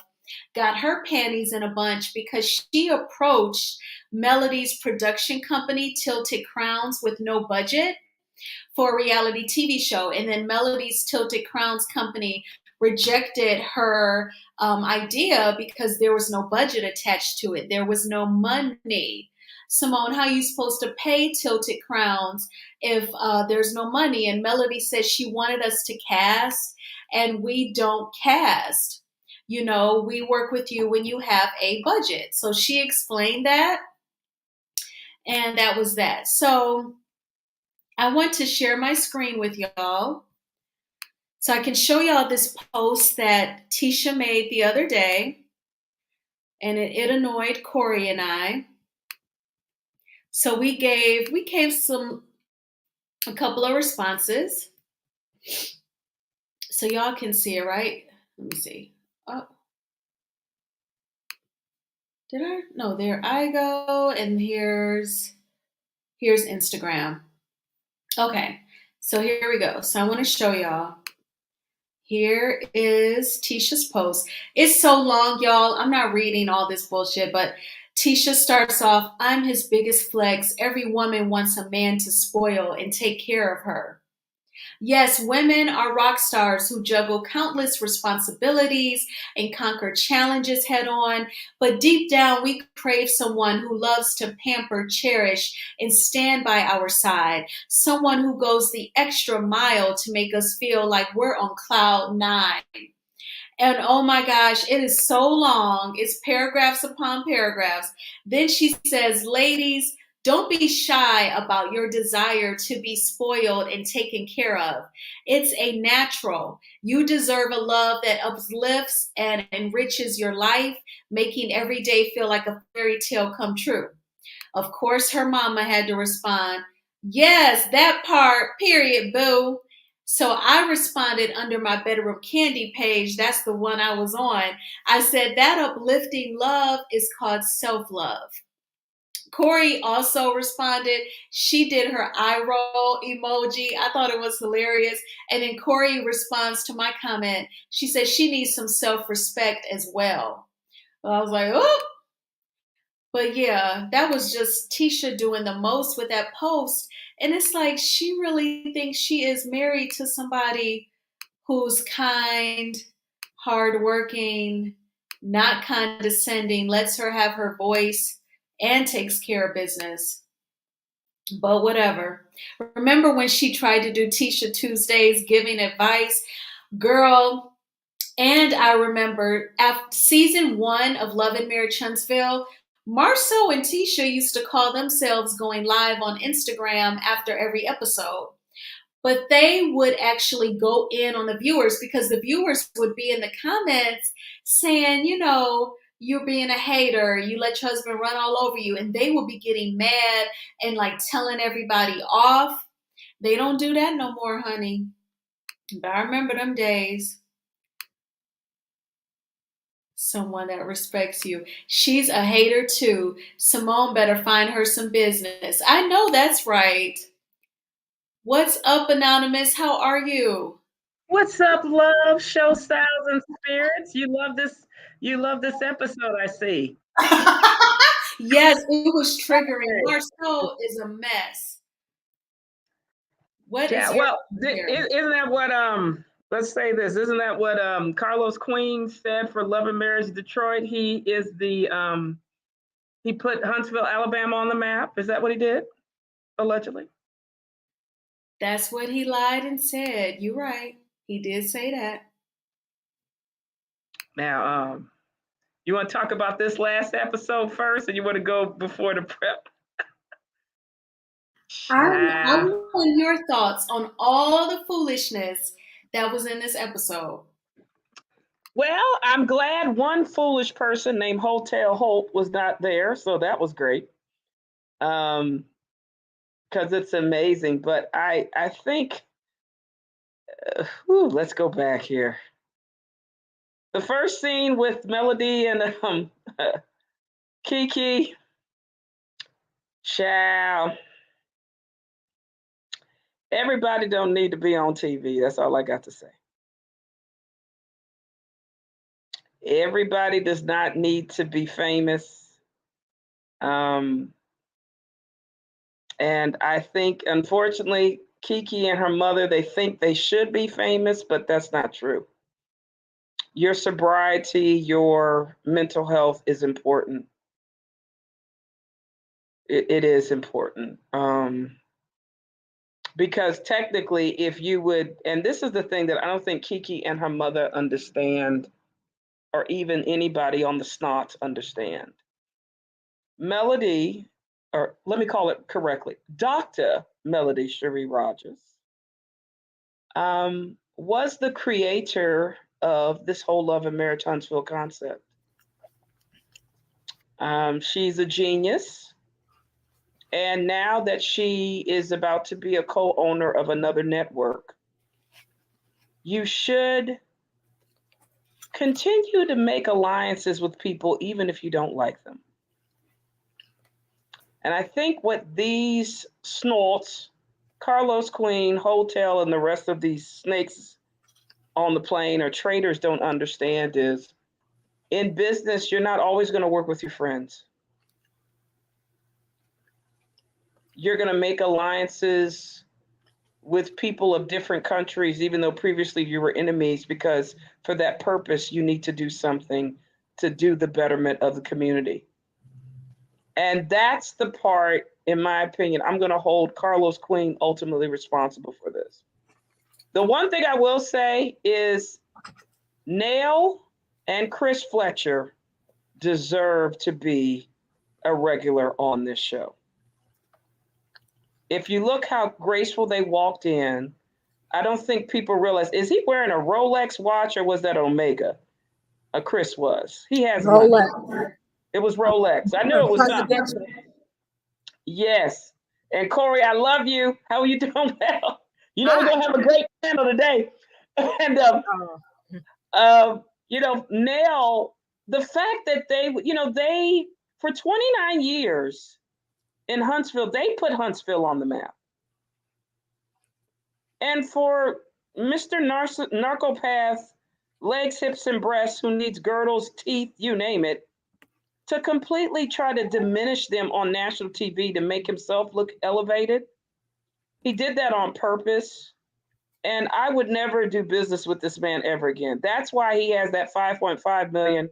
got her panties in a bunch because she approached Melody's production company, Tilted Crowns, with no budget for a reality TV show. And then Melody's Tilted Crowns company rejected her idea because there was no budget attached to it. There was no money. Simone, how are you supposed to pay Tilted Crowns if there's no money? And Melody says she wanted us to cast, and we don't cast. We work with you when you have a budget. So she explained that, and that was that. So I want to share my screen with y'all so I can show y'all this post that Tisha made the other day, and it annoyed Corey and I. So we gave a couple of responses so y'all can see it, right? Let me see. Oh, did I? No, there I go, and here's Instagram. Okay, so here we go. So I want to show y'all. Here is Tisha's post. It's so long, y'all. I'm not reading all this bullshit, but Tisha starts off, I'm his biggest flex. Every woman wants a man to spoil and take care of her. Yes, women are rock stars who juggle countless responsibilities and conquer challenges head on. But deep down, we crave someone who loves to pamper, cherish, and stand by our side. Someone who goes the extra mile to make us feel like we're on cloud 9. And oh my gosh, it is so long. It's paragraphs upon paragraphs. Then she says, ladies, don't be shy about your desire to be spoiled and taken care of. It's a natural. You deserve a love that uplifts and enriches your life, making every day feel like a fairy tale come true. Of course, her mama had to respond, yes, that part, period, boo. So I responded under my Bedroom Candy page. That's the one I was on. I said that uplifting love is called self-love. Corey also responded. She did her eye roll emoji. I thought it was hilarious. And then Corey responds to my comment. She says she needs some self-respect as well. I was like, oh. But yeah, that was just Tisha doing the most with that post. And it's like she really thinks she is married to somebody who's kind, hardworking, not condescending, lets her have her voice, and takes care of business. But whatever. Remember when she tried to do Tisha Tuesdays giving advice? Girl, and I remember after season 1 of Love and Marriage Huntsville, Marsau and Tisha used to call themselves going live on Instagram after every episode. But they would actually go in on the viewers because the viewers would be in the comments saying, you're being a hater, you let your husband run all over you. And they would be getting mad and like telling everybody off. They don't do that no more, honey. But I remember them days. Someone that respects you. She's a hater too. Simone better find her some business. I know that's right. What's up, Anonymous? How are you? What's up, love, show styles and spirits? You love this. You love this episode, I see. Yes, it was triggering. Marsau is a mess. What is your isn't that what let's say this, isn't that what Carlos Queen said for Love and Marriage Detroit? He is the he put Huntsville, Alabama on the map. Is that what he did? Allegedly. That's what he lied and said. You're right. He did say that. Now, you want to talk about this last episode first, or you want to go before the prep? I want your thoughts on all the foolishness that was in this episode. Well, I'm glad one foolish person named Hotel Holt was not there, so that was great. Because it's amazing. But I think, let's go back here. The first scene with Melody and Kiki, child. Everybody don't need to be on TV. That's all I got to say. Everybody does not need to be famous. And I think, unfortunately, Kiki and her mother, they think they should be famous, but that's not true. Your sobriety, your mental health is important. It is important. Because technically, if you would, and this is the thing that I don't think Kiki and her mother understand, or even anybody on the snot understand. Melody, or let me call it correctly, Dr. Melody Cherie Rogers, was the creator of this whole Love and Marriage Huntsville concept. She's a genius. And now that she is about to be a co-owner of another network, you should continue to make alliances with people even if you don't like them. And I think what these snorts, Carlos Queen, Hotel, and the rest of these snakes on the plane or traders don't understand is, in business, you're not always going to work with your friends. You're going to make alliances with people of different countries, even though previously you were enemies, because for that purpose, you need to do something to do the betterment of the community. And that's the part, in my opinion, I'm going to hold Carlos Queen ultimately responsible for this. The one thing I will say is Nail and Chris Fletcher deserve to be a regular on this show. If you look how graceful they walked in, I don't think people realize, is he wearing a Rolex watch or was that Omega? Chris was. He has Rolex. Money. It was Rolex. I knew it was something. Yes. And Corey, I love you. How are you doing? Well, we're going to have a great panel today. And, Nell, the fact that they, for 29 years in Huntsville, they put Huntsville on the map. And for Mr. Narcopath, legs, hips, and breasts, who needs girdles, teeth, you name it, to completely try to diminish them on national TV to make himself look elevated. He did that on purpose. And I would never do business with this man ever again. That's why he has that $5.5 million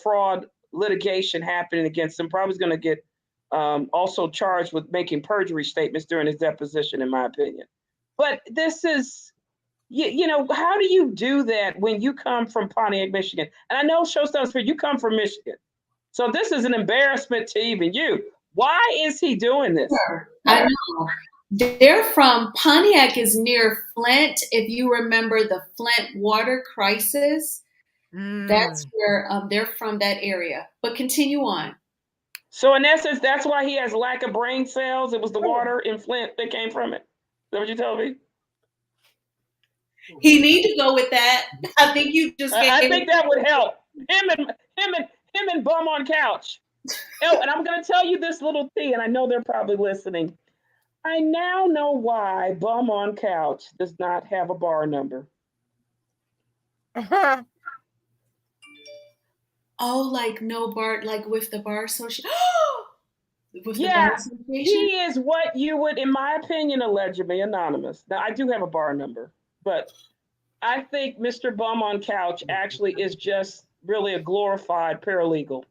fraud litigation happening against him. Probably going to get also charged with making perjury statements during his deposition, in my opinion. But this is, you know, how do you do that when you come from Pontiac, Michigan? And I know Showstoppers, you come from Michigan. So this is an embarrassment to even you. Why is he doing this? Sure. I know. They're from Pontiac is near Flint. If you remember the Flint water crisis, that's where they're from that area. But continue on. So in essence, that's why he has lack of brain cells. It was the water in Flint that came from it. Is that what you told me? He need to go with that. I think you just. I think that would help him and bum on couch. Oh, and I'm going to tell you this little tea, and I know they're probably listening. I now know why bum on couch does not have a bar number. Oh, like no bar, like with the bar association. Yeah, he is what you would, in my opinion, allegedly anonymous. Now, I do have a bar number, but I think Mr. Bum on Couch actually is just really a glorified paralegal.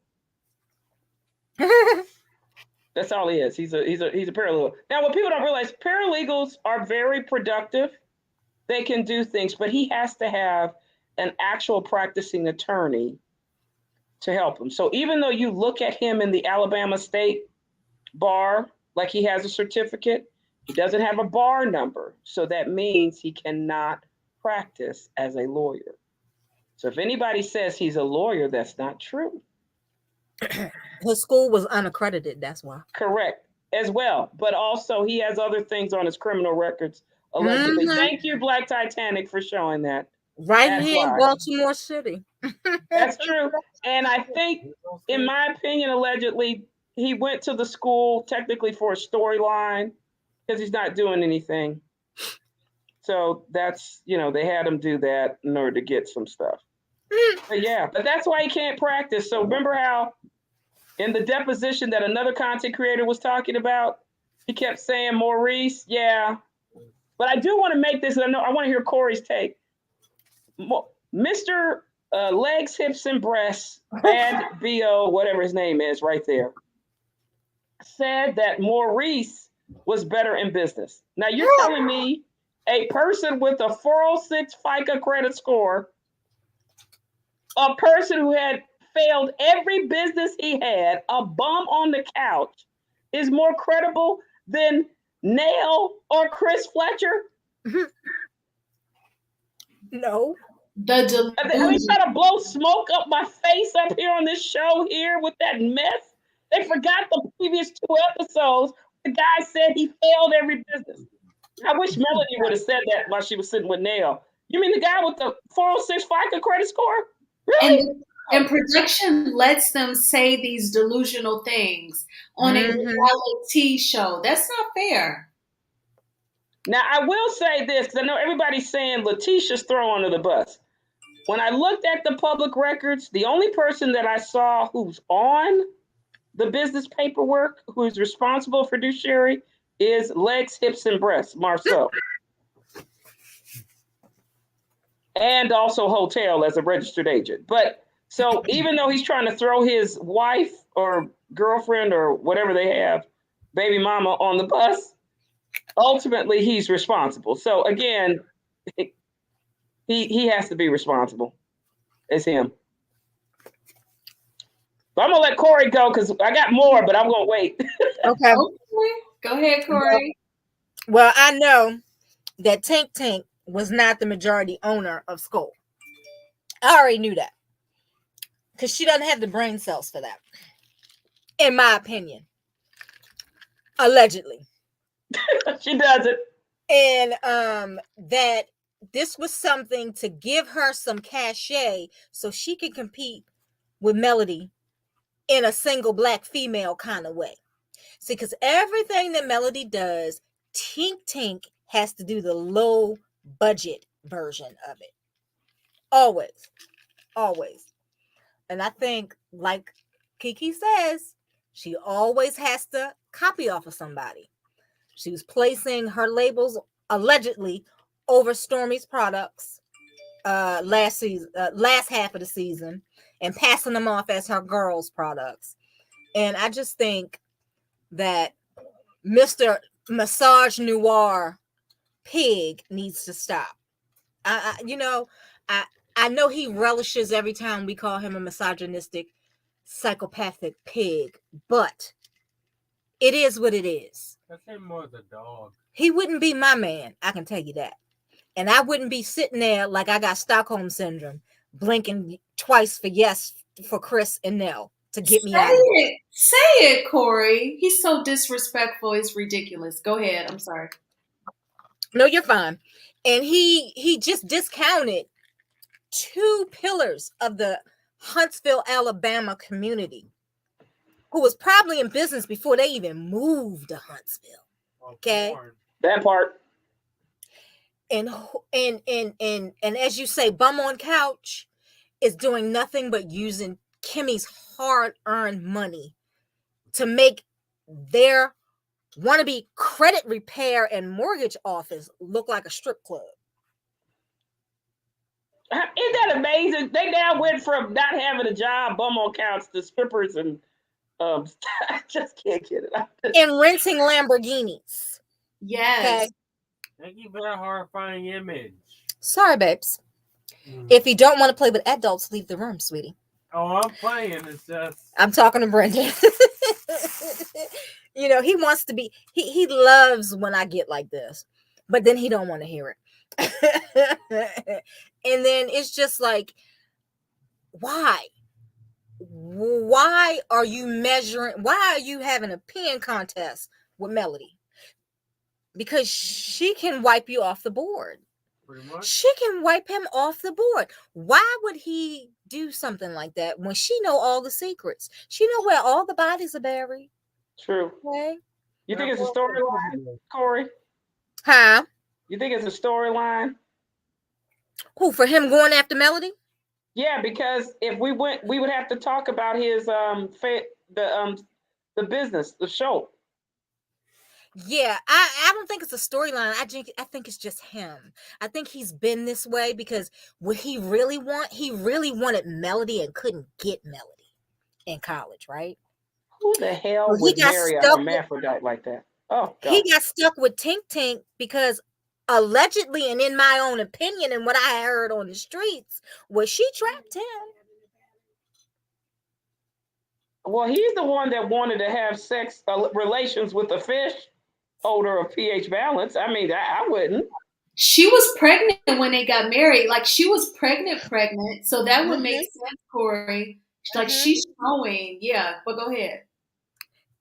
That's all he is. He's a paralegal. Now, what people don't realize, paralegals are very productive. They can do things, but he has to have an actual practicing attorney to help him. So even though you look at him in the Alabama State Bar, like he has a certificate, he doesn't have a bar number. So that means he cannot practice as a lawyer. So if anybody says he's a lawyer, that's not true. His school was unaccredited, that's why. Correct, as well. But also he has other things on his criminal records, allegedly. Thank you, Black Titanic, for showing that. Right here in Baltimore City. That's true. And I think, in my opinion, allegedly, he went to the school technically for a storyline because he's not doing anything. So that's, you know, they had him do that in order to get some stuff. But yeah, but that's why he can't practice. So remember how in the deposition that another content creator was talking about, he kept saying Maurice, yeah. But I do want to make this, I want to hear Corey's take. Mr. Legs, Hips, and Breasts, and B.O., whatever his name is right there, said that Maurice was better in business. Now you're telling me a person with a 406 FICO credit score, a person who had failed every business he had, a bum on the couch, is more credible than Nail or Chris Fletcher? No. I mean, trying to blow smoke up my face up here on this show here with that mess. They forgot the previous 2 episodes. The guy said he failed every business. I wish Melody would have said that while she was sitting with Nail. You mean the guy with the 406 FICO credit score? Really? And production lets them say these delusional things on a reality show. That's not fair. Now, I will say this, because I know everybody's saying Letitia's thrown under the bus. When I looked at the public records, the only person that I saw who's on the business paperwork, who's responsible for fiduciary, is Legs, Hips, and Breasts, Marsau. And also Hotel as a registered agent. But so even though he's trying to throw his wife or girlfriend or whatever they have, baby mama, on the bus, ultimately he's responsible. So again, he has to be responsible. It's him. But I'm gonna let Corey go because I got more, but I'm gonna wait. Okay. Go ahead, Corey. Well, I know that Tank was not the majority owner of Skull. I already knew that. Because she doesn't have the brain cells for that. In my opinion. Allegedly. She doesn't. And that this was something to give her some cachet so she could compete with Melody in a single black female kind of way. See, because everything that Melody does, Tink has to do the low budget version of it. Always. And I think, like Kiki says, she always has to copy off of somebody. She was placing her labels allegedly over Stormy's products last season, last half of the season, and passing them off as her girls' products. And I just think that Mr. Massage Noir Pig needs to stop. You know, I know he relishes every time we call him a misogynistic, psychopathic pig, but it is what it is. That's him more as a dog. He wouldn't be my man, I can tell you that. And I wouldn't be sitting there like I got Stockholm syndrome, blinking twice for yes for Chris and Nell to get me out of it. Say it, Corey. He's so disrespectful. It's ridiculous. Go ahead. I'm sorry. No, you're fine. And he just discounted 2 pillars of the Huntsville, Alabama community, who was probably in business before they even moved to Huntsville. Okay, that part. And as you say, bum on couch is doing nothing but using Kimmy's hard-earned money to make their wannabe credit repair and mortgage office look like a strip club. Isn't that amazing? They now went from not having a job, bum on couch, to strippers, and I just can't get it. And renting Lamborghinis. Yes. Okay? Thank you for that horrifying image. Sorry, babes. If you don't want to play with adults, leave the room, sweetie. Oh, I'm playing. It's just... I'm talking to Brendan. You know, he wants to be, he loves when I get like this, but then he don't want to hear it. And then it's just like, why? Why are you having a pen contest with Melody? Because she can wipe you off the board. Pretty much. She can wipe him off the board. Why would he do something like that when she know all the secrets? She know where all the bodies are buried. True. Okay. You think it's a storyline, Corey? Huh? You think it's a storyline? Who, for him going after Melody? Yeah, because if we went, we would have to talk about his the business, the show. Yeah, I don't think it's a storyline. I think it's just him. I think he's been this way because what he really wanted Melody and couldn't get Melody in college, right? Who the hell would marry a hermaphrodite like that? Oh, God. He got stuck with Tink Tink because allegedly, and in my own opinion, and what I heard on the streets, was she trapped him. Well, he's the one that wanted to have sex relations with a fish holder of pH balance. I mean, I wouldn't. She was pregnant when they got married. Like, she was pregnant. So that would make sense, Corey. Like, she's showing. Yeah, but go ahead.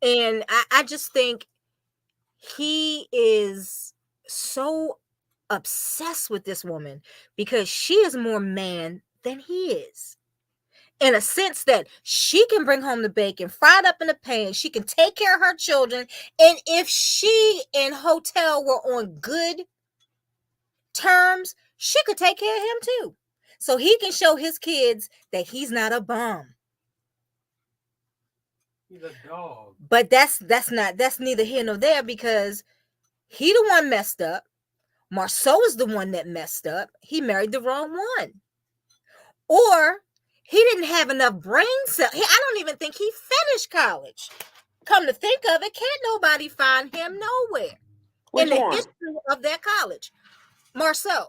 And I just think he is so obsessed with this woman because she is more man than he is. In a sense that she can bring home the bacon fried up in a pan. She can take care of her children. And if she and Hotel were on good terms, she could take care of him too. So he can show his kids that he's not a bum. He's a dog. But that's neither here nor there because he the one messed up. Marsau is the one that messed up. He married the wrong one. Or he didn't have enough brain cells. I don't even think he finished college. Come to think of it, can't nobody find him nowhere in the history of that college. Marsau.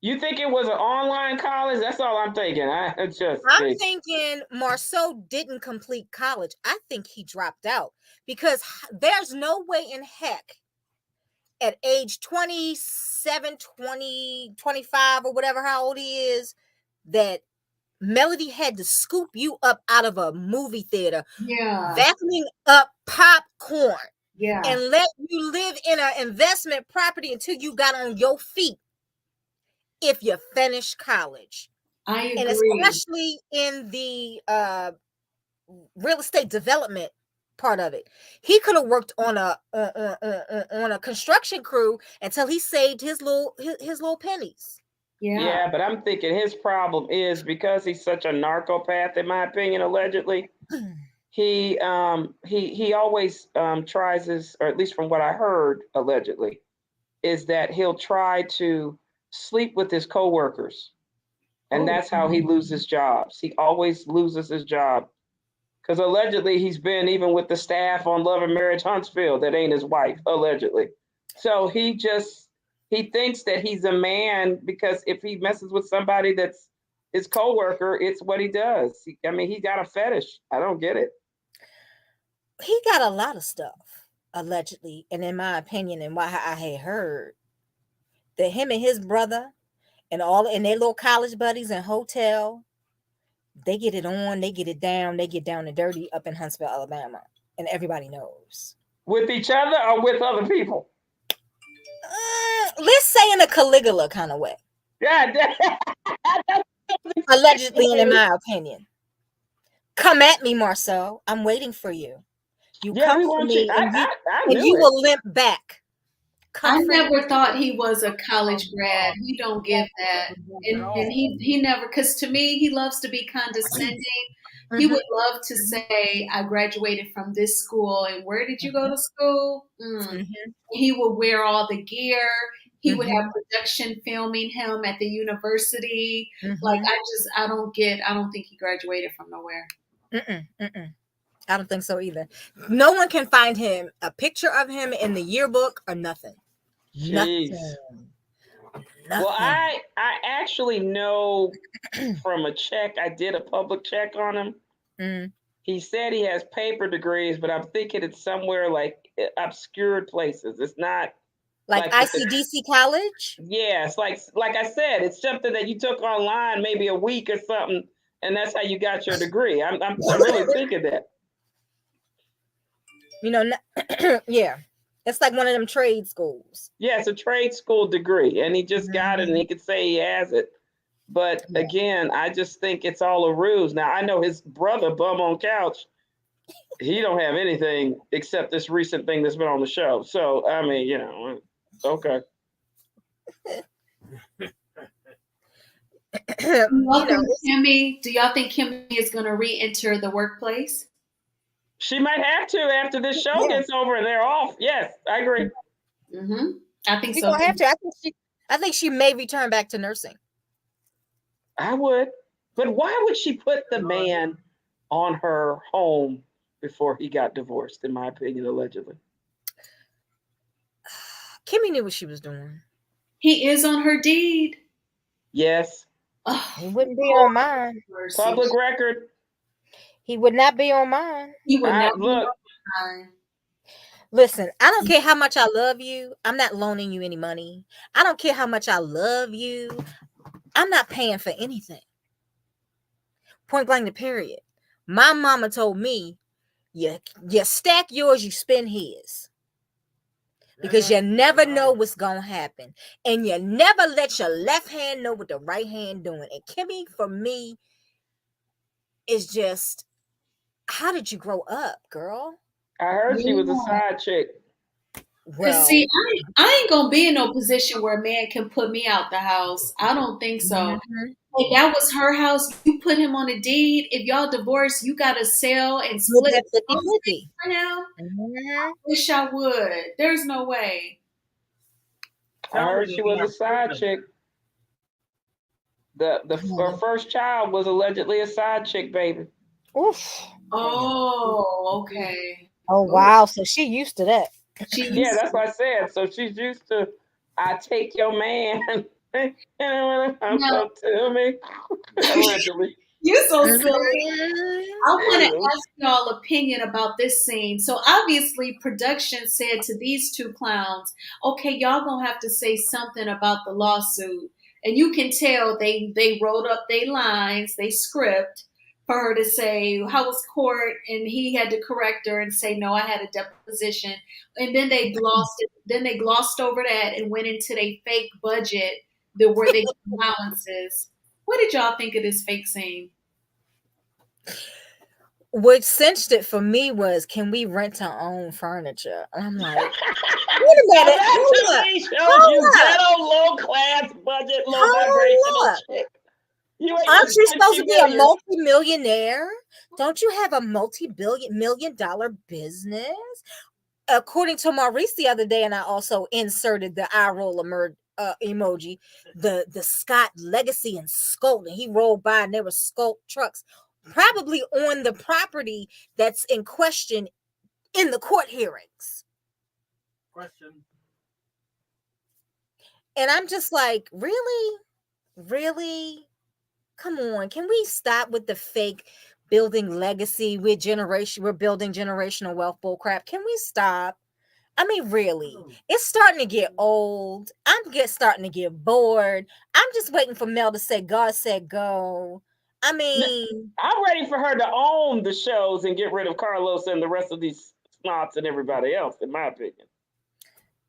You think it was an online college? That's all I'm thinking. I'm thinking Marsau didn't complete college. I think he dropped out because there's no way in heck at age 27, 20, 25 or whatever, how old he is, that Melody had to scoop you up out of a movie theater, vacuuming up popcorn, and let you live in an investment property until you got on your feet. If you finish college, I agree, and especially in the real estate development part of it, he could have worked on a construction crew until he saved his little pennies. Yeah, but I'm thinking his problem is because he's such a narcopath, in my opinion, allegedly. He always tries his, or at least from what I heard, allegedly, is that he'll try to sleep with his coworkers. And that's how he loses jobs. He always loses his job. Because allegedly he's been even with the staff on Love and Marriage Huntsville that ain't his wife, allegedly. So he thinks that he's a man because if he messes with somebody that's his coworker, it's what he does. He got a fetish. I don't get it. He got a lot of stuff, allegedly, and in my opinion, and what I had heard, that him and his brother and their little college buddies and hotel, they get it on, they get it down, they get down and dirty up in Huntsville, Alabama, and everybody knows. With each other or with other people? Let's say in a Caligula kind of way. Yeah. Allegedly, and in my opinion. Come at me, Marsau. I'm waiting for you. You come for me, and you will limp back. I never thought he was a college grad. He don't give that. And he never, because to me, he loves to be condescending. He would love to say, I graduated from this school. And where did you go to school? He would wear all the gear. He would have production filming him at the university. Like, I don't think he graduated from nowhere. I don't think so either. No one can find him a picture of him in the yearbook or nothing. Jeez. Nothing. Well, I actually know from a check. I did a public check on him. He said he has paper degrees, but I'm thinking it's somewhere like obscured places. It's not like ICDC college. Yeah, it's like I said, it's something that you took online maybe a week or something, and that's how you got your degree. I'm really thinking that. Yeah. It's like one of them trade schools. Yeah, it's a trade school degree, and he just got it, and he could say he has it. But again, I just think it's all a ruse. Now, I know his brother, Bum on Couch, he don't have anything except this recent thing that's been on the show. So, I mean, okay. Do y'all think Kimmy is going to re-enter the workplace? She might have to after this show gets over and they're off. Yes, I agree. I think She's so. Gonna have to. I think she may return back to nursing. I would. But why would she put the man on her home before he got divorced, in my opinion, allegedly? Kimmy knew what she was doing. He is on her deed. Yes. He wouldn't be on mine. Public record. He would not be on mine. He would not look. be on mine. Listen, I don't care how much I love you. I'm not loaning you any money. I don't care how much I love you. I'm not paying for anything. Point blank, the period. My mama told me, you stack yours, you spend his. Because you never know what's going to happen. And you never let your left hand know what the right hand doing. And Kimmy, for me, is just, how did you grow up, girl? I heard she was a side chick. Well, see, I ain't gonna be in no position where a man can put me out the house. I don't think so. If that was her house, you put him on a deed. If y'all divorced, you gotta sell and split it for him. Wish I would. There's no way. I heard she was a side chick. Her first child was allegedly a side chick baby. Oof. Oh, okay. Oh, wow. So she used to that. Yeah, that's what I said. So she's used to, I take your man. And so tell me. Allegedly. You're so silly. I want to ask y'all opinion about this scene. So obviously production said to these two clowns, okay, y'all gonna have to say something about the lawsuit. And you can tell they wrote up their lines, they script for her to say, how was court? And he had to correct her and say, no, I had a deposition. And then they glossed it. Then they glossed over that and went into their fake budget where they get allowances. What did y'all think of this fake scene? What cinched it for me was, can we rent our own furniture? I'm like, wait a minute. That shows you ghetto, low class budget, low vibrational chick. Aren't you supposed to be a multi-millionaire? Don't you have a multi-million-dollar business? according to Maurice the other day, and I also inserted the eye roll emoji, the Scott Legacy and Scolt, and he rolled by and there were Scolt trucks probably on the property that's in question in the court hearings. Question. And I'm just like, really? Really? Come on. Can we stop with the fake building legacy? We're building generational wealth bullcrap. Can we stop? I mean, really, it's starting to get old. Starting to get bored. I'm just waiting for Mel to say, God said go. I mean, I'm ready for her to own the shows and get rid of Carlos and the rest of these snots and everybody else, in my opinion.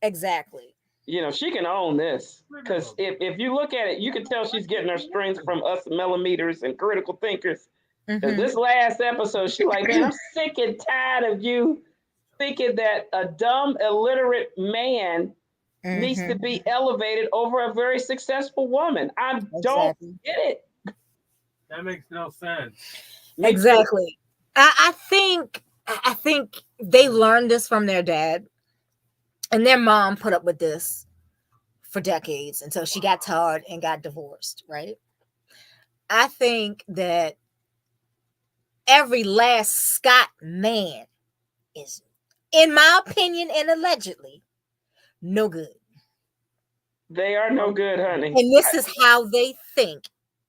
Exactly. You know, she can own this. Because if you look at it, you can tell she's getting her strength from us millimeters and critical thinkers. Because this last episode, she's like, man, I'm sick and tired of you thinking that a dumb, illiterate man needs to be elevated over a very successful woman. I don't get it. That makes no sense. Exactly. I think they learned this from their dad, and their mom put up with this for decades until she got tired and got divorced, right? I think that every last Scott man is, in my opinion and allegedly, no good. They are no good, honey. And this is how they think.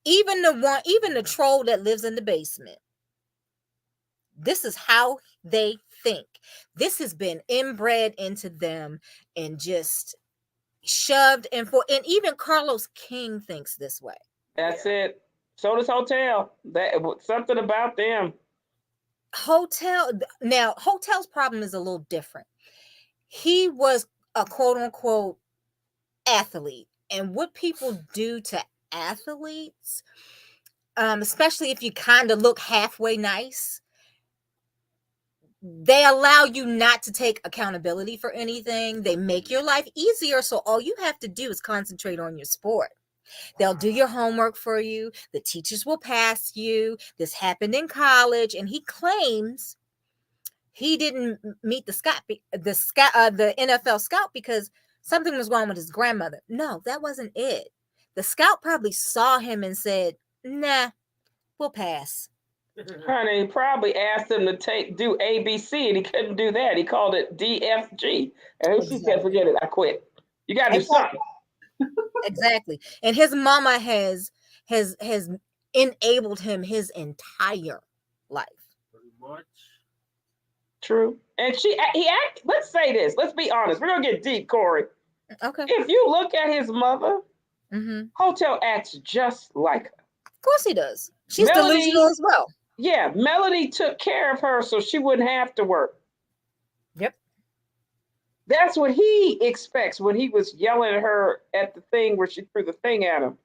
Even the troll that lives in the basement. This is how they think. This has been inbred into them and just shoved and even Carlos King thinks this way. That's it. So does Hotel. That something about them. Hotel's problem is a little different. He was a quote unquote athlete, and what people do to athletes, especially if you kind of look halfway nice, they allow you not to take accountability for anything. They make your life easier, so all you have to do is concentrate on your sport. They'll do your homework for you. The teachers will pass you. This happened in college, and he claims he didn't meet the NFL scout because something was wrong with his grandmother. No, that wasn't it. The scout probably saw him and said, "Nah, we'll pass." Honey, probably asked him to do ABC, and he couldn't do that. He called it DFG, and she said, "Forget it, I quit. You got to do something." Exactly. And his mama has enabled him his entire life. Pretty much. True. And let's say this. Let's be honest. We're gonna get deep, Corey. Okay. If you look at his mother, Hotel acts just like her. Of course he does. She's delusional as well. Yeah, Melody took care of her so she wouldn't have to work. Yep. That's what he expects when he was yelling at her at the thing where she threw the thing at him.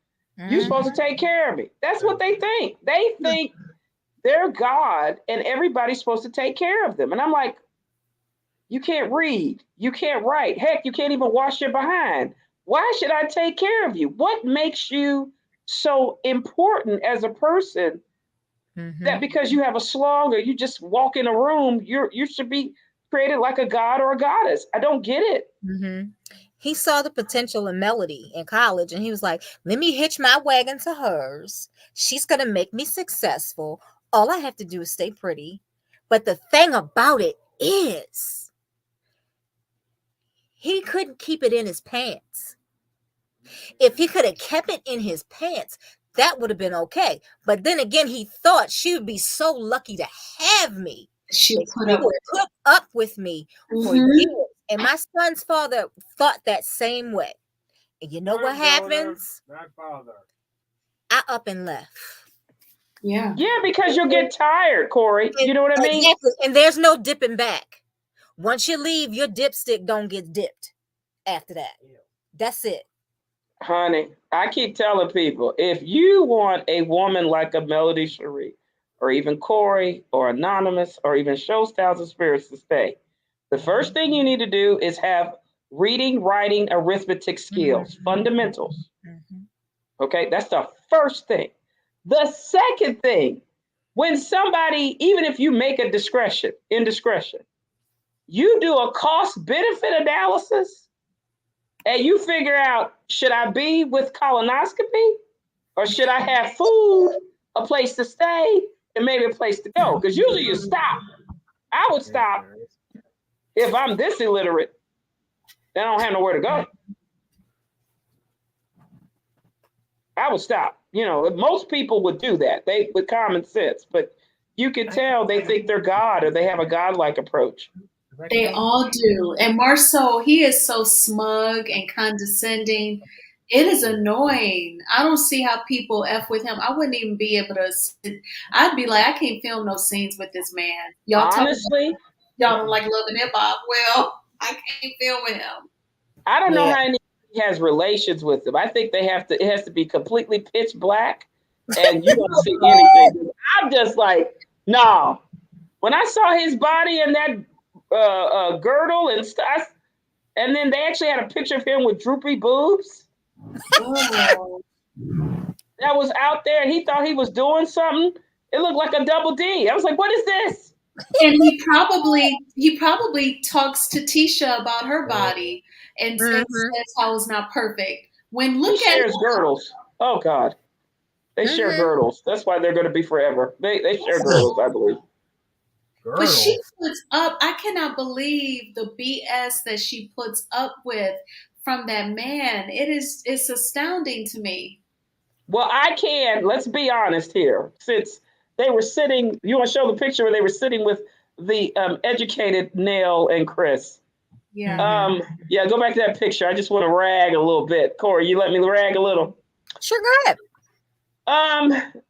You're supposed to take care of me. That's what they think. They think they're God and everybody's supposed to take care of them. And I'm like, you can't read. You can't write. Heck, you can't even wash your behind. Why should I take care of you? What makes you so important as a person that because you have a slug or you just walk in a room, you should be created like a god or a goddess? I don't get it. He saw the potential in Melody in college, and he was like, let me hitch my wagon to hers. She's going to make me successful. All I have to do is stay pretty. But the thing about it is, he couldn't keep it in his pants. If he could have kept it in his pants, that would have been okay. But then again, he thought she would be so lucky to have me. She would put up with me for years. And my son's father thought that same way. And you know what happens? I up and left. Yeah. Yeah, because you'll get tired, Corey. You know what I mean? Exactly. And there's no dipping back. Once you leave, your dipstick don't get dipped after that. That's it. Honey, I keep telling people, if you want a woman like a Melody Cherie, or even Corey, or Anonymous, or even Show Styles and Spirits to stay, the first thing you need to do is have reading, writing, arithmetic skills, fundamentals. Okay, that's the first thing. The second thing, when somebody, even if you make a indiscretion, you do a cost benefit analysis and you figure out, should I be with colonoscopy or should I have food, a place to stay, and maybe a place to go? Because usually you stop. I would stop if I'm this illiterate. Then I don't have nowhere to go. I would stop. You know, most people would do that. They with common sense, but you can tell they think they're God or they have a godlike approach. They all do. And Marsau, he is so smug and condescending. It is annoying. I don't see how people F with him. I wouldn't even be able to sit. I'd be like, I can't film no scenes with this man. Honestly, y'all don't like Love and Hip Hop. Well, I can't film with him. I don't know how anybody has relations with him. I think they have to. It has to be completely pitch black, and you don't see anything. I'm just like, no. When I saw his body and that girdle and stuff, and then they actually had a picture of him with droopy boobs. Oh. That was out there, and he thought he was doing something. It looked like a double D. I was like, what is this? And he probably talks to Tisha about her body and says how it's not perfect. When look he at shares girdles. Oh God, they share girdles. That's why they're going to be forever. They share girdles, I believe. But she puts up. I cannot believe the BS that she puts up with from that man. It's astounding to me. Well, I can. Let's be honest here. Since they were sitting, you want to show the picture where they were sitting with the educated Nell and Chris. Yeah. Yeah, go back to that picture. I just want to rag a little bit. Corey, you let me rag a little? Sure, go ahead.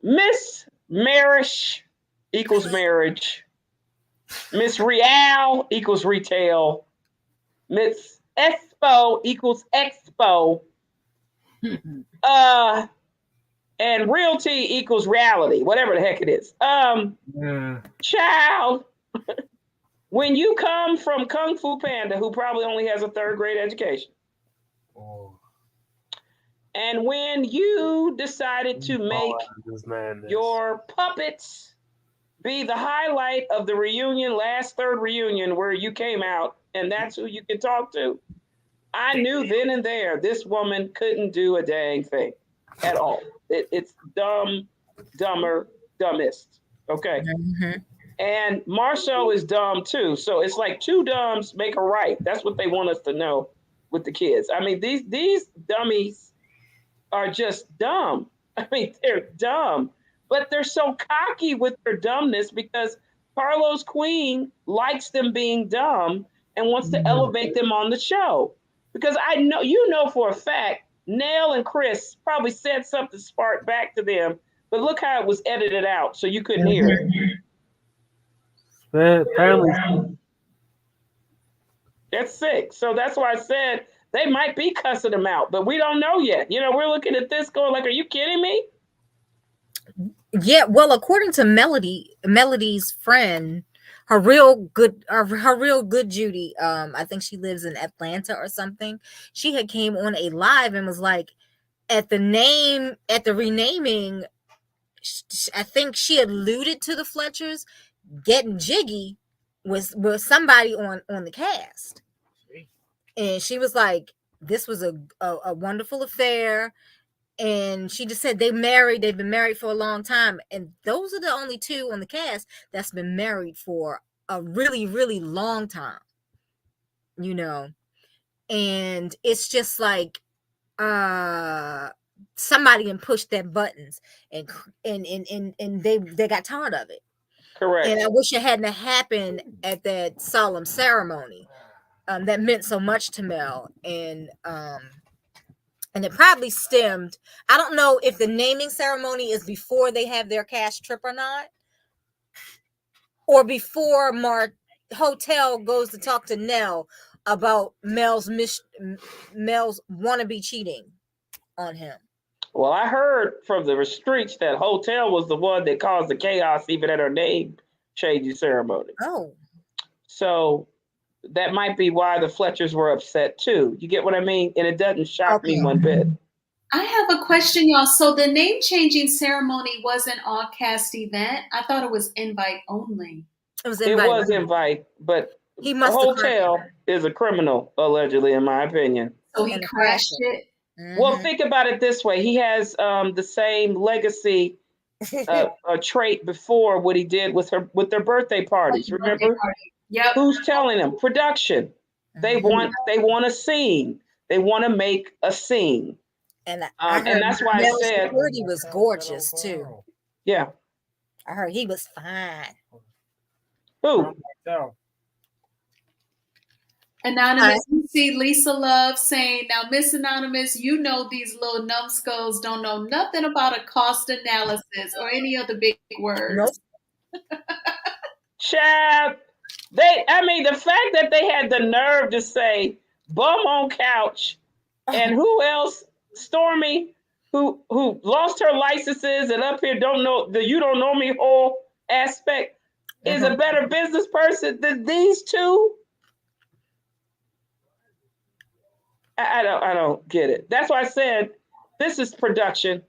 Miss Marish equals marriage. Miss Real equals retail. Miss Expo equals expo. And realty equals reality, whatever the heck it is. Child, when you come from Kung Fu Panda, who probably only has a 3rd grade education, and when you decided to make your puppets be the highlight of the reunion, last 3rd reunion where you came out, and that's who you can talk to, I knew then and there this woman couldn't do a dang thing at all. It's dumb, dumber, dumbest. Okay. And Marsau is dumb too. So it's like 2 dumbs make a right. That's what they want us to know with the kids. I mean, these dummies are just dumb. I mean, they're dumb, but they're so cocky with their dumbness because Carlos Queen likes them being dumb and wants to elevate them on the show. Because I know, for a fact, Nell and Chris probably said something smart back to them, but look how it was edited out so you couldn't hear it. Apparently. That's sick. So that's why I said they might be cussing them out, but we don't know yet. You know, we're looking at this going like, are you kidding me? Yeah, well, according to Melody's friend, her real good Judy, I think she lives in Atlanta or something. She had came on a live and was like, at the renaming, I think she alluded to the Fletchers getting jiggy with somebody on the cast, and she was like, this was a wonderful affair. And she just said they've been married for a long time. And those are the only 2 on the cast that's been married for a really, really long time, you know. And it's just like somebody can push their buttons and they got tired of it. Correct. And I wish it hadn't happened at that solemn ceremony that meant so much to Mel. And it probably stemmed. I don't know if the naming ceremony is before they have their cast trip or not, or before Hotel goes to talk to Nell about Mel's wannabe cheating on him. Well, I heard from the streets that Hotel was the one that caused the chaos even at her name changing ceremony. Oh. So that might be why the Fletchers were upset too. You get what I mean? And it doesn't shock me one bit. I have a question, y'all. So the name changing ceremony was an all cast event. I thought it was invite only. It was invite, but He A must have crashed hotel is a criminal, allegedly, in my opinion. So he in a crash. crashed it. Well, Mhm. think about it this way: he has the same legacy, a trait before what he did with their birthday Like parties. the birthday Remember? party. Yep. Who's telling them? Production. Mhm. They want a scene. They want to make a scene. And I And heard that's why I male said, security was gorgeous too. yeah. I heard he was fine. Who? Anonymous, you see Lisa Love saying, now, Miss Anonymous, you know these little numbskulls don't know nothing about a cost analysis or any of the big words. Nope. Child. I mean, the fact that they had the nerve to say bum on couch, and who else? Stormy, who lost her licenses and up here don't know the you don't know me whole aspect, is a better business person than these two. I don't get it. That's why I said this is production.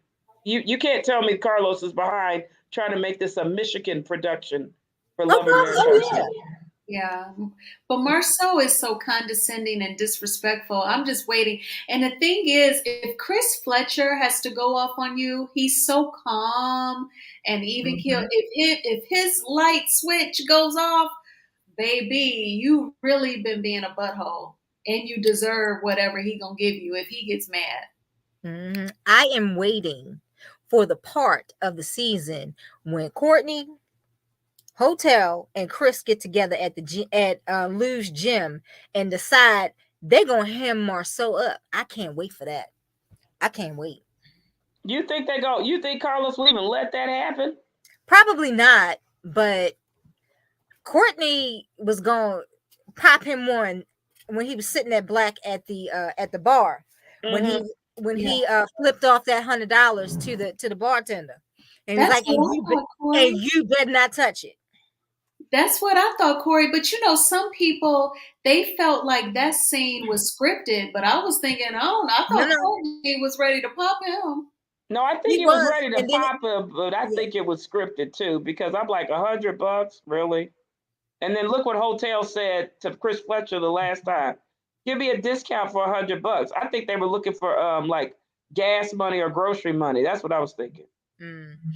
You can't tell me Carlos is behind trying to make this a Michigan production for Love and Marriage Huntsville. Yeah. But Marsau is so condescending and disrespectful. I'm just waiting. And the thing is, if Chris Fletcher has to go off on you, he's so calm and even killed. If his light switch goes off, baby, you really been being a butthole. And you deserve whatever he gonna give you if he gets mad. I am waiting for the part of the season when Courtney, Hotel, and Chris get together at Lou's gym and decide they're gonna hem Marsau up. I can't wait for that. I can't wait. You think they go? You think Carlos will even let that happen? Probably not, but Courtney was gonna pop him one when he was sitting at Black at the bar when he flipped off that $100 to the bartender, and he was That's like, what I thought, Corey. and you better not touch it. That's what I thought, Corey. But you know, some people they felt like that scene was scripted. But I was thinking, oh, I thought Courtney was ready to pop him. No, I think he was ready to pop him, but I think it was scripted too because I'm like $100, really. And then look what Hotel said to Chris Fletcher the last time. Give me a discount for $100. I think they were looking for like gas money or grocery money. That's what I was thinking.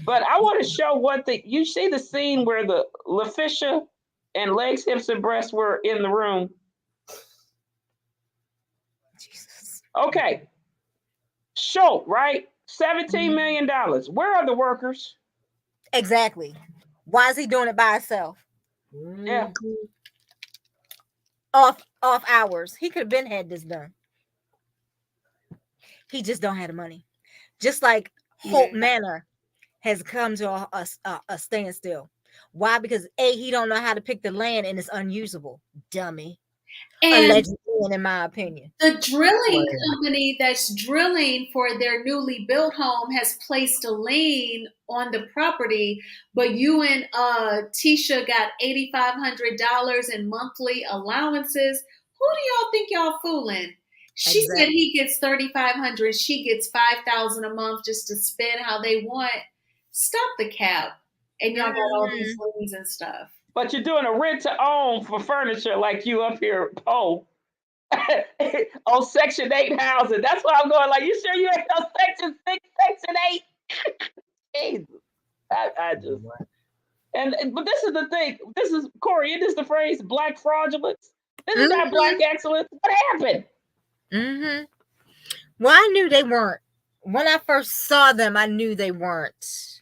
But I want to show one thing. You see the scene where the LaFisha and legs, hips, and breasts were in the room. Jesus. Okay. Show, right? $17 million. Where are the workers? Exactly. Why is he doing it by himself? Yeah. Off hours. He could have been had this done. He just don't have the money. Just like Hope Manor has come to a standstill. Why? Because he don't know how to pick the land and it's unusable. Dummy. And allegedly, in my opinion. The drilling company that's drilling for their newly built home has placed a lien on the property, but you and Tisha got $8,500 in monthly allowances. Who do y'all think y'all fooling? She said he gets $3,500, she gets $5,000 a month just to spend how they want. Stop the cap, and y'all got all these liens and stuff. But you're doing a rent to own for furniture like you up here, on Section 8 housing. That's what I'm going like, you sure you ain't no Section 6, Section 8? Jesus. I just, but this is the thing. This is, Corey, it is the phrase black fraudulence. This is not black excellence. What happened? Well, I knew they weren't. When I first saw them, I knew they weren't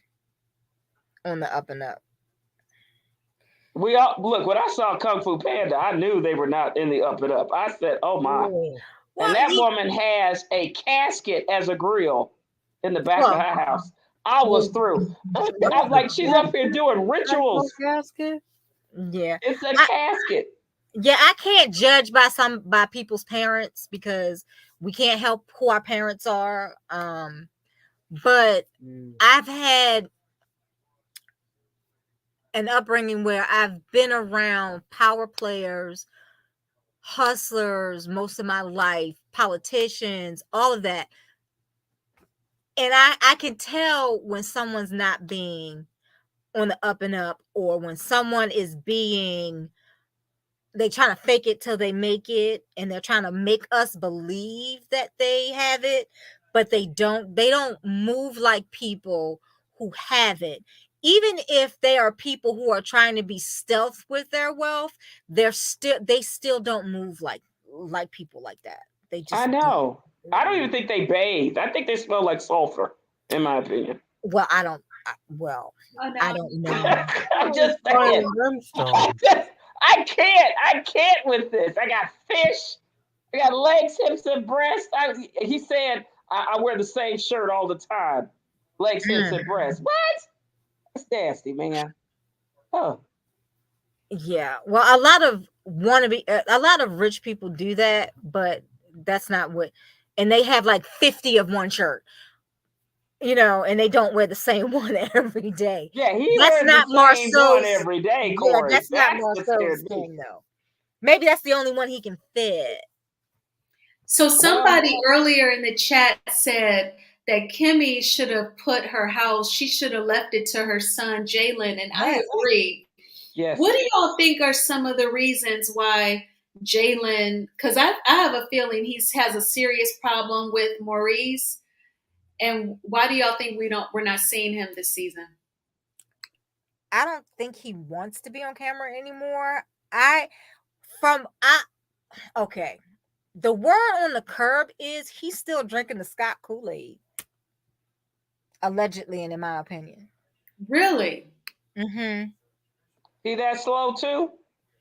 on the up and up. We all look when I saw Kung Fu Panda, I knew they were not in the up and up. I said, "Oh my!" Well, and that woman has a casket as a grill in the back of her house. I was through. I was like, she's up here doing rituals. Casket? Yeah, it's a casket. Yeah, I can't judge by people's parents because we can't help who our parents are. But I've had an upbringing where I've been around power players, hustlers most of my life, politicians, all of that. And I can tell when someone's not being on the up and up, or when someone is being they trying to fake it till they make it, and they're trying to make us believe that they have it, but they don't move like people who have it. Even if they are people who are trying to be stealth with their wealth, they still don't move like people like that. They just I know. I don't even think they bathe. I think they smell like sulfur, in my opinion. Well, I don't know. I'm just Fire saying. and brimstone. I can't with this. I got fish. I got legs, hips, and breasts. He said I wear the same shirt all the time. Legs, hips, and breasts. What? That's nasty, man. Oh. Yeah. Well, a lot of rich people do that, but that's not what, and they have like 50 of one shirt, and they don't wear the same one every day. Yeah, he That's wears not the same one Marsau's. every day, Yeah, Corey. that's not what scared Marsau's me. thing, though. Maybe that's the only one he can fit. So somebody earlier in the chat said that Kimmy should have put her house, she should have left it to her son, Jalen, and I agree. Yes. What do y'all think are some of the reasons why Jalen, because I have a feeling he has a serious problem with Maurice, and why do y'all think we're not seeing him this season? I don't think he wants to be on camera anymore. Okay. The word on the curb is he's still drinking the Scott Kool-Aid. Allegedly, and in my opinion. Really? Mm-hmm. He that slow too?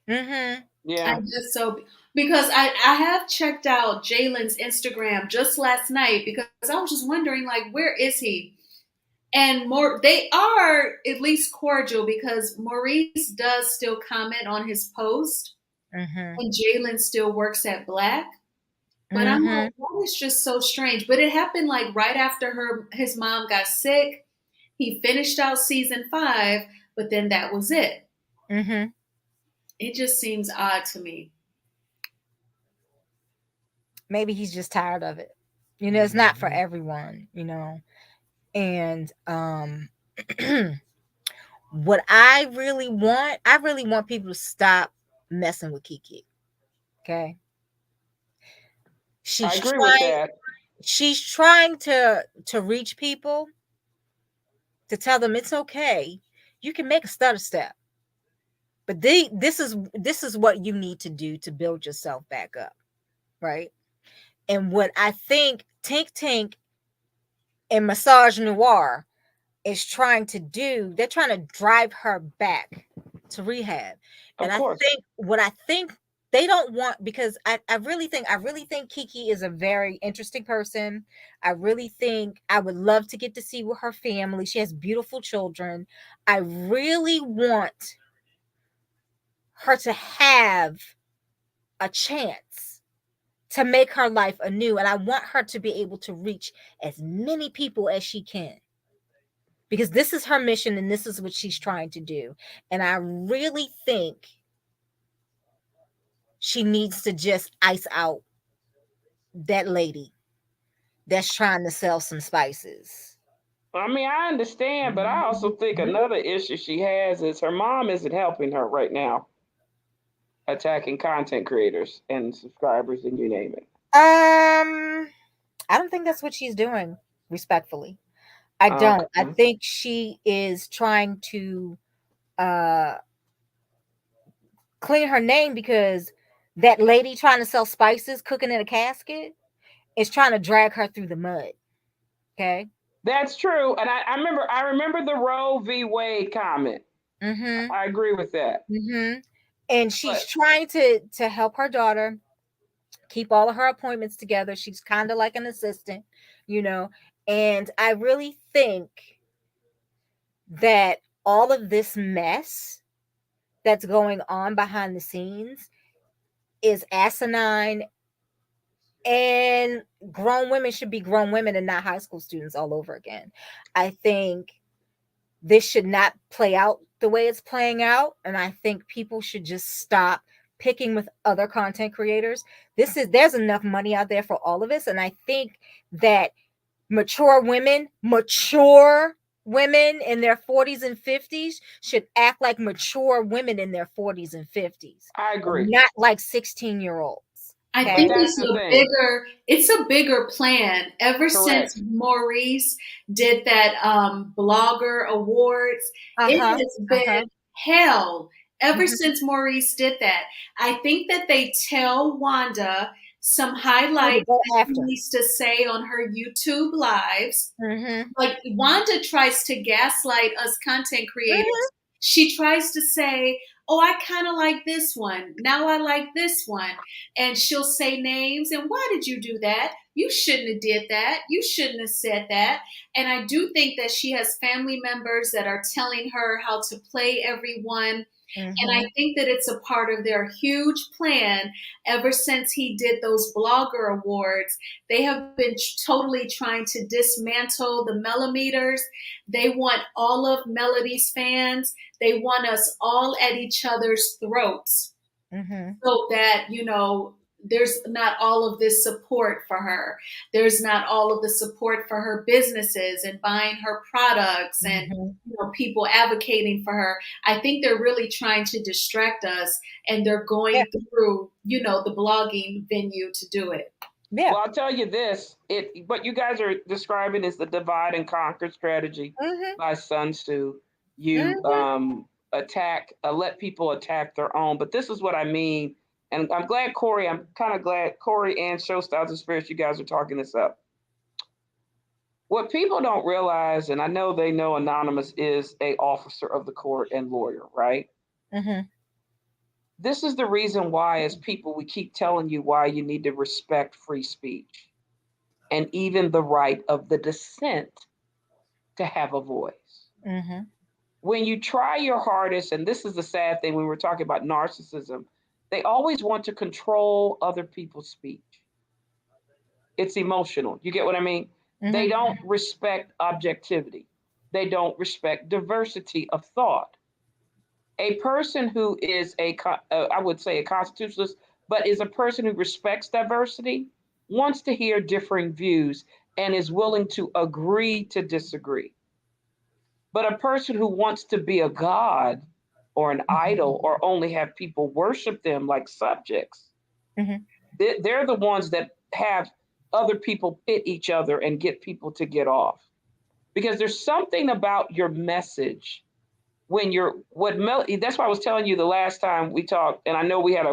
Mm-hmm. Yeah. I guess so. Because I have checked out Jalen's Instagram just last night because I was just wondering, like, where is he? And they are at least cordial because Maurice does still comment on his post, and Jalen still works at Black. But I'm like, that is just so strange. But it happened like right after his mom got sick. He finished out season 5, but then that was it. Mm-hmm. It just seems odd to me. Maybe he's just tired of it. It's not for everyone, And what I really want people to stop messing with Kiki. Okay. I agree with that. She's trying to reach people, to tell them it's okay. You can make a stutter step. But this is what you need to do to build yourself back up. Right. And what I think Tink and Massage Noir is trying to do, they're trying to drive her back to rehab. And I think they don't want, because I really think Kiki is a very interesting person. I really think I would love to get to see with her family. She has beautiful children. I really want her to have a chance to make her life anew. And I want her to be able to reach as many people as she can. Because this is her mission and this is what she's trying to do. And I really think she needs to just ice out that lady that's trying to sell some spices. I mean, I understand, but I also think another issue she has is her mom isn't helping her right now. Attacking content creators and subscribers and you name it. I don't think that's what she's doing, respectfully. I don't. Okay. I think she is trying to clean her name, because that lady trying to sell spices, cooking in a casket, is trying to drag her through the mud. Okay. That's true. And I remember the Roe v. Wade comment. Mm-hmm. I agree with that. Mm-hmm. And she's trying to help her daughter keep all of her appointments together. She's kind of like an assistant, and I really think that all of this mess that's going on behind the scenes is asinine, and grown women should be grown women and not high school students all over again. I think this should not play out the way it's playing out, and I think people should just stop picking with other content creators. There's enough money out there for all of us, and I think that mature women women in their 40s and 50s should act like mature women in their 40s and 50s. I agree. Not like 16-year-olds. I Okay? think That's the thing. it's a bigger plan. Ever since Maurice did that blogger awards, it has been hell. Ever since Maurice did that, I think that they tell Wanda some highlights that she needs to say on her YouTube lives. Like Wanda tries to gaslight us content creators. She tries to say, oh, I kind of like this one. Now I like this one. And she'll say names. And why did you do that? You shouldn't have did that. You shouldn't have said that. And I do think that she has family members that are telling her how to play everyone. And I think that it's a part of their huge plan. Ever since he did those blogger awards, they have been totally trying to dismantle the millimeters. They want all of Melody's fans. They want us all at each other's throats so that, you know, there's not all of this support for her. There's not all of the support for her businesses and buying her products and you know, people advocating for her. I think they're really trying to distract us, and they're going through, you know, the blogging venue to do it. Yeah. Well, I'll tell you this: what you guys are describing is the divide and conquer strategy by Sun Tzu. You let people attack their own, but this is what I mean. And I'm kind of glad Corey and Show Styles and Spirits, you guys are talking this up. What people don't realize, and I know they know Anonymous is an officer of the court and lawyer, right? This is the reason why, as people, we keep telling you why you need to respect free speech and even the right of the dissent to have a voice. When you try your hardest, and this is the sad thing when we're talking about narcissism, they always want to control other people's speech. It's emotional. You get what I mean? They don't respect objectivity. They don't respect diversity of thought. A person who is I would say a constitutionalist, but is a person who respects diversity, wants to hear differing views and is willing to agree to disagree. But a person who wants to be a god or an idol or only have people worship them like subjects, they're the ones that have other people pit each other and get people to get off. Because there's something about your message when that's why I was telling you the last time we talked, and I know we had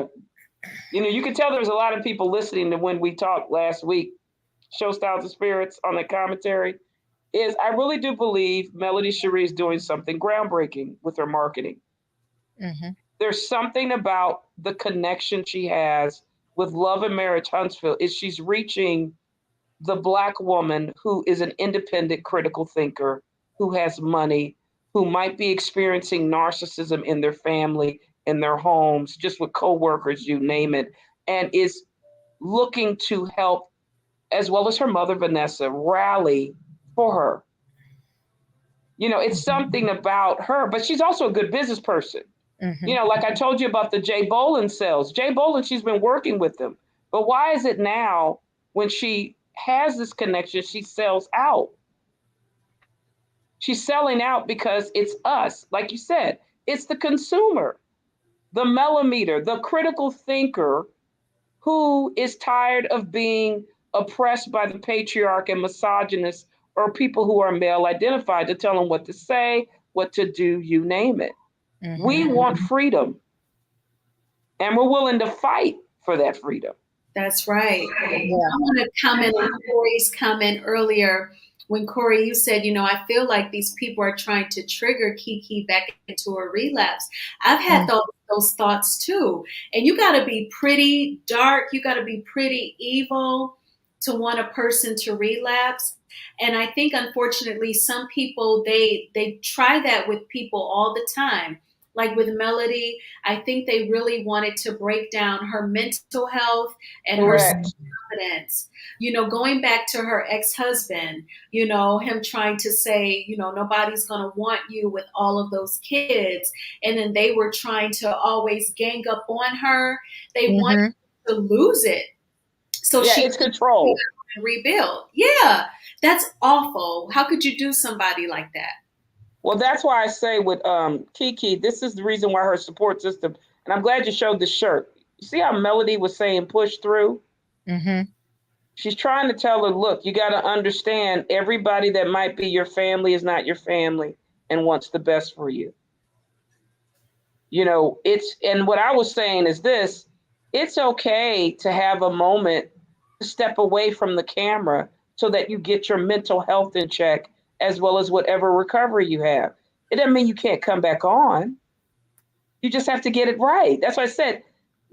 you could tell there was a lot of people listening to when we talked last week, Show Styles and Spirits on the commentary, is I really do believe Melody Cherie is doing something groundbreaking with her marketing. There's something about the connection she has with Love and Marriage Huntsville is she's reaching the Black woman who is an independent critical thinker, who has money, who might be experiencing narcissism in their family, in their homes, just with coworkers, you name it, and is looking to help, as well as her mother, Vanessa, rally for her. You know, it's something about her, but she's also a good business person. You know, like I told you about the Jay Bolin sales. Jay Bolin, she's been working with them. But why is it now when she has this connection, she sells out? She's selling out because it's us. Like you said, it's the consumer, the millimeter, the critical thinker who is tired of being oppressed by the patriarch and misogynist or people who are male identified to tell them what to say, what to do, you name it. We want freedom, and we're willing to fight for that freedom. That's right. I want to comment on Corey's comment earlier when Corey, you said, you know, I feel like these people are trying to trigger Kiki back into a relapse. I've had those thoughts too. And you got to be pretty dark. You got to be pretty evil to want a person to relapse. And I think, unfortunately, some people, they try that with people all the time. Like with Melody, I think they really wanted to break down her mental health and her confidence. You know, going back to her ex-husband, you know, him trying to say, you know, nobody's going to want you with all of those kids. And then they were trying to always gang up on her. They wanted to lose it. So it's control. And rebuild. Yeah, that's awful. How could you do somebody like that? Well, that's why I say with Kiki, this is the reason why her support system, and I'm glad you showed the shirt. You see how Melody was saying push through? Mm-hmm. She's trying to tell her, look, you got to understand everybody that might be your family is not your family and wants the best for you. You know, and what I was saying is this, it's okay to have a moment to step away from the camera so that you get your mental health in check as well as whatever recovery you have. It doesn't mean you can't come back on. You just have to get it right. That's why I said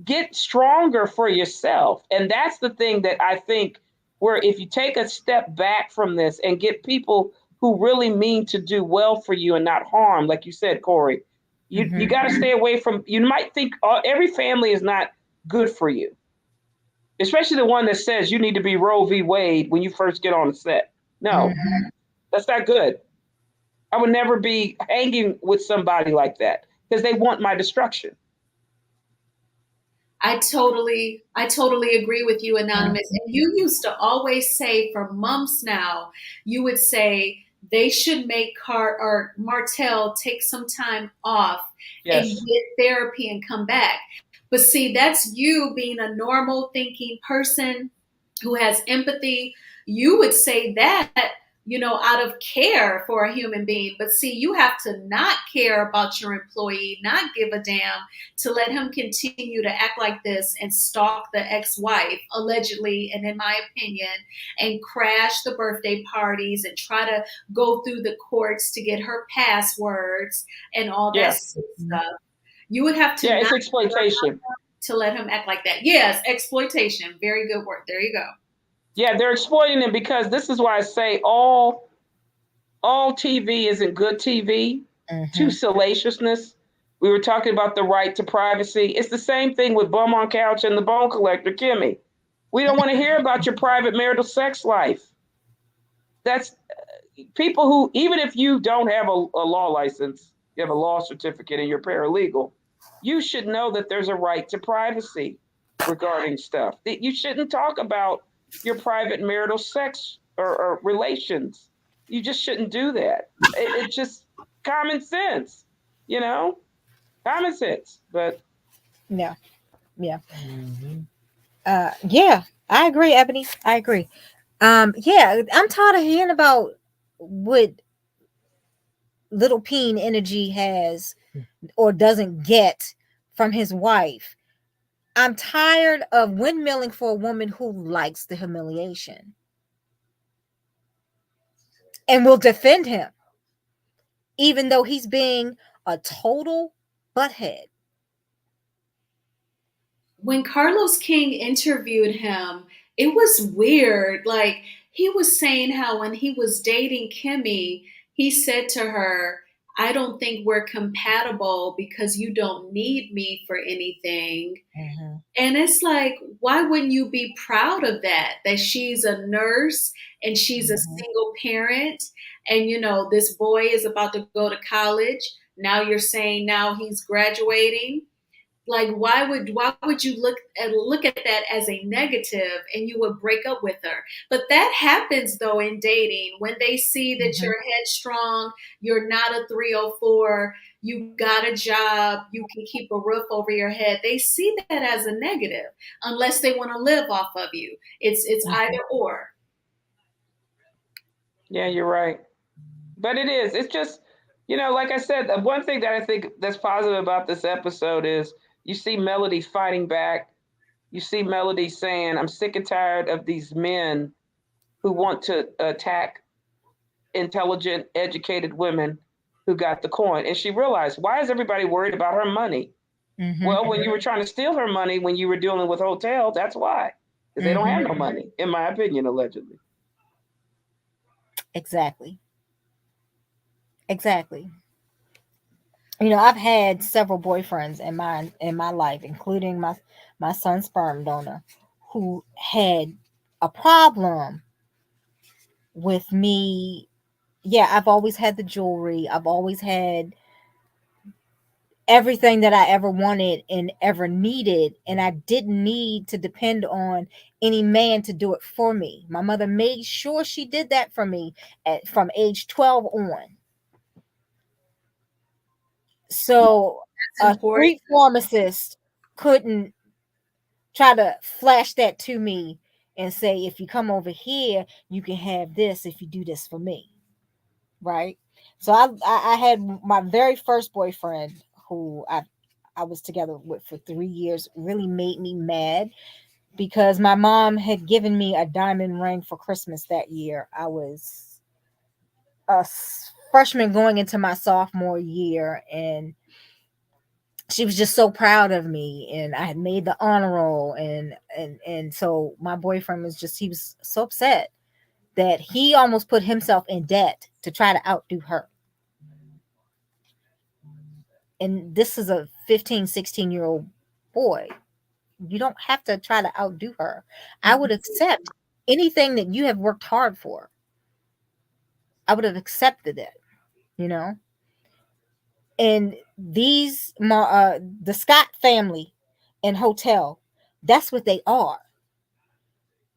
get stronger for yourself. And that's the thing that I think where if you take a step back from this and get people who really mean to do well for you and not harm, like you said, Corey, you got to stay away from, you might think every family is not good for you, especially the one that says you need to be Roe v. Wade when you first get on the set. No, that's not good. I would never be hanging with somebody like that because they want my destruction. I totally agree with you, Anonymous. And you used to always say for months now, you would say they should make Car or Martell take some time off and Yes. get therapy and come back. But see, that's you being a normal thinking person who has empathy. You would say that, out of care for a human being. But see, you have to not care about your employee, not give a damn, to let him continue to act like this and stalk the ex-wife, allegedly, and in my opinion, and crash the birthday parties and try to go through the courts to get her passwords and all that Yeah. stuff. You would have to Yeah, it's not exploitation. to let him act like that. Yes, exploitation. Very good word. There you go. Yeah, they're exploiting it because this is why I say all TV isn't good TV. Too salaciousness. We were talking about the right to privacy. It's the same thing with Bum on Couch and the Bone Collector, Kimmy. We don't want to hear about your private marital sex life. That's people who, even if you don't have a law license, you have a law certificate and you're paralegal, you should know that there's a right to privacy regarding stuff. That you shouldn't talk about your private marital sex or relations. You just shouldn't do that. It's just common sense, you know, common sense. But Yeah, yeah, Mm-hmm. yeah. I agree, Ebony. I agree. Yeah, I'm tired of hearing about what little Peen energy has or doesn't get from his wife. I'm tired of windmilling for a woman who likes the humiliation and will defend him, even though he's being a total butthead. When Carlos King interviewed him, it was weird. Like, he was saying how when he was dating Kimmy, he said to her, I don't think we're compatible because you don't need me for anything. And it's like, why wouldn't you be proud of that? That she's a nurse and she's a single parent, and this boy is about to go to college. Now you're saying now he's graduating. Like, why would you look at that as a negative and you would break up with her? But that happens though in dating when they see that you're headstrong, you're not a 304, you got a job, you can keep a roof over your head. They see that as a negative unless they want to live off of you. It's either or. yeah, you're right. But it is. It's just, like I said, the one thing that I think that's positive about this episode is you see Melody fighting back. You see Melody saying, I'm sick and tired of these men who want to attack intelligent, educated women who got the coin. And she realized, why is everybody worried about her money? Well, when you were trying to steal her money when you were dealing with hotel, that's why. Because they don't have no money, in my opinion, allegedly. Exactly. Exactly. I've had several boyfriends in my life, including my son's sperm donor, who had a problem with me. Yeah, I've always had the jewelry. I've always had everything that I ever wanted and ever needed, and I didn't need to depend on any man to do it for me. My mother made sure she did that for me from age 12 on. So That's a important. street pharmacist couldn't try to flash that to me and say, if you come over here, you can have this if you do this for me. Right. So I had my very first boyfriend who I was together with for 3 years, really made me mad because my mom had given me a diamond ring for Christmas that year. I was a freshman going into my sophomore year, and she was just so proud of me, and I had made the honor roll, and so my boyfriend was just, he was so upset that he almost put himself in debt to try to outdo her. And this is a 15, 16-year-old boy. You don't have to try to outdo her. I would accept anything that you have worked hard for. I would have accepted it, you know. And the Scott family and hotel, that's what they are.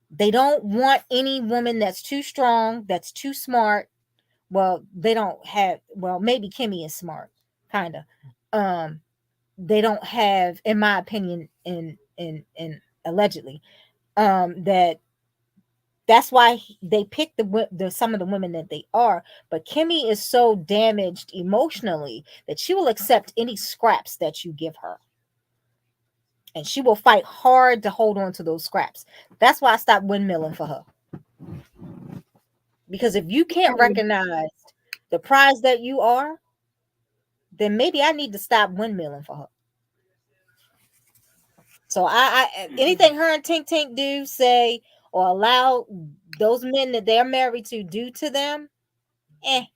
They don't want any woman that's too strong, that's too smart. Well, they don't have, well, maybe Kimmy is smart, kind of. They don't have, in my opinion, in allegedly, that that's why they pick the some of the women that they are. But Kimmy is so damaged emotionally that she will accept any scraps that you give her, and she will fight hard to hold on to those scraps. That's why I stopped windmilling for her, because if you can't recognize the prize that you are, then maybe I need to stop windmilling for her. So I anything her and Tink Tink do, say, or allow those men that they're married to do to them, I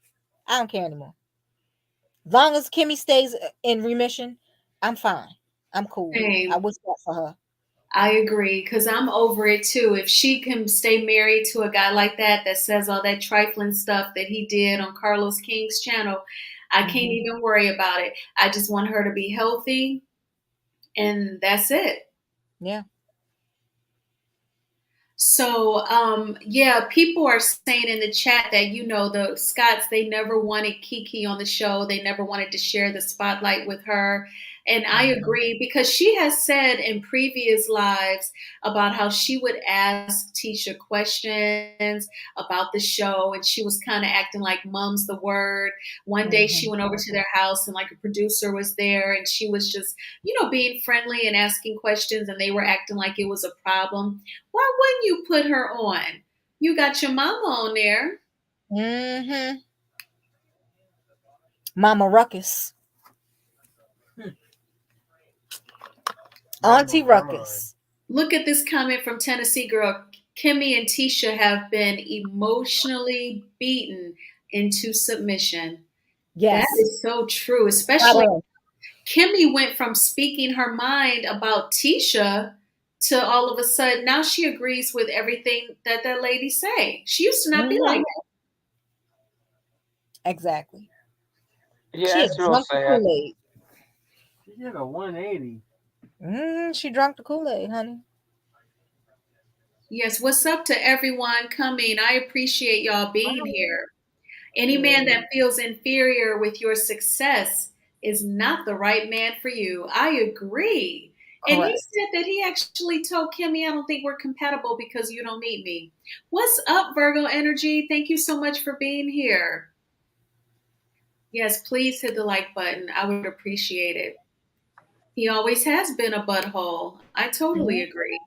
don't care anymore. As long as Kimmy stays in remission, I'm fine. I'm cool. I Same. wish that for her. I agree because I'm over it too. If she can stay married to a guy like that says all that trifling stuff that he did on Carlos King's channel, I can't Mhm. even worry about it. I just want her to be healthy, and that's it. Yeah. So, yeah, people are saying in the chat that, the Scotts, they never wanted Kiki on the show. They never wanted to share the spotlight with her. And I Mhm. agree because she has said in previous lives about how she would ask Tisha questions about the show. And she was kind of acting like mum's the word. One day she Mhm. went over to their house and like a producer was there and she was just, being friendly and asking questions and they were acting like it was a problem. Why wouldn't you put her on? You got your mama on there. Mhm. Mama Ruckus. Auntie Ruckus. Look at this comment from Tennessee girl. Kimmy and Tisha have been emotionally beaten into submission. That Yes. is so true, Spot especially on. Kimmy went from speaking her mind about Tisha to all of a sudden now she agrees with everything that lady say. She used to not be like Mhm. that. Exactly. Yeah, She had it's real drunk the sad. Kool-Aid. She did a 180. She drunk the Kool-Aid, honey. Yes, what's up to everyone coming? I appreciate y'all being Bye. here. Any man that feels inferior with your success is not the right man for you. I agree. And he Correct. said that he actually told Kimmy, I don't think we're compatible because you don't meet me. What's up, Virgo Energy? Thank you so much for being here. Yes, please hit the like button. I would appreciate it. He always has been a butthole. I totally Mhm. agree.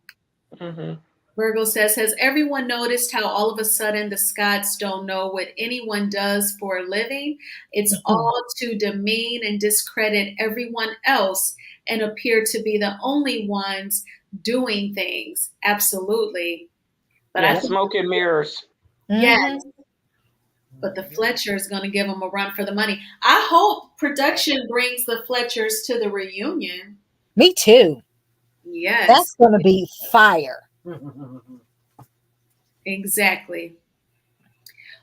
Hmm. Virgo says, has everyone noticed how all of a sudden the Scots don't know what anyone does for a living? It's all to demean and discredit everyone else and appear to be the only ones doing things. Absolutely. But I Yeah, Yep. think, smoke and mirrors. yes, Mhm. but the Fletcher is going to give them a run for the money. I hope production brings the Fletchers to the reunion. Me too. That's Yes, gonna be fire. exactly.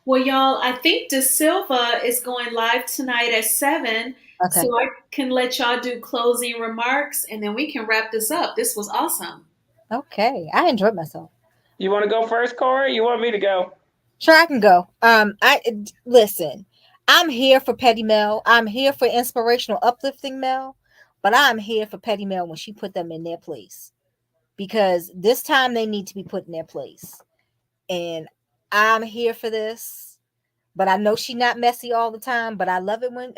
Well, y'all, I think De Silva is going live tonight at 7. Okay. So I can let y'all do closing remarks and then we can wrap this up. This was awesome. Okay. I enjoyed myself. You want to go first, Corey? You want me to go? Sure, I can go. I listen. I'm here for Petty Mel. I'm here for inspirational, uplifting Mel, but I'm here for Petty Mel when she put them in their place, because this time they need to be put in their place. And I'm here for this, but I know she's not messy all the time. But I love it when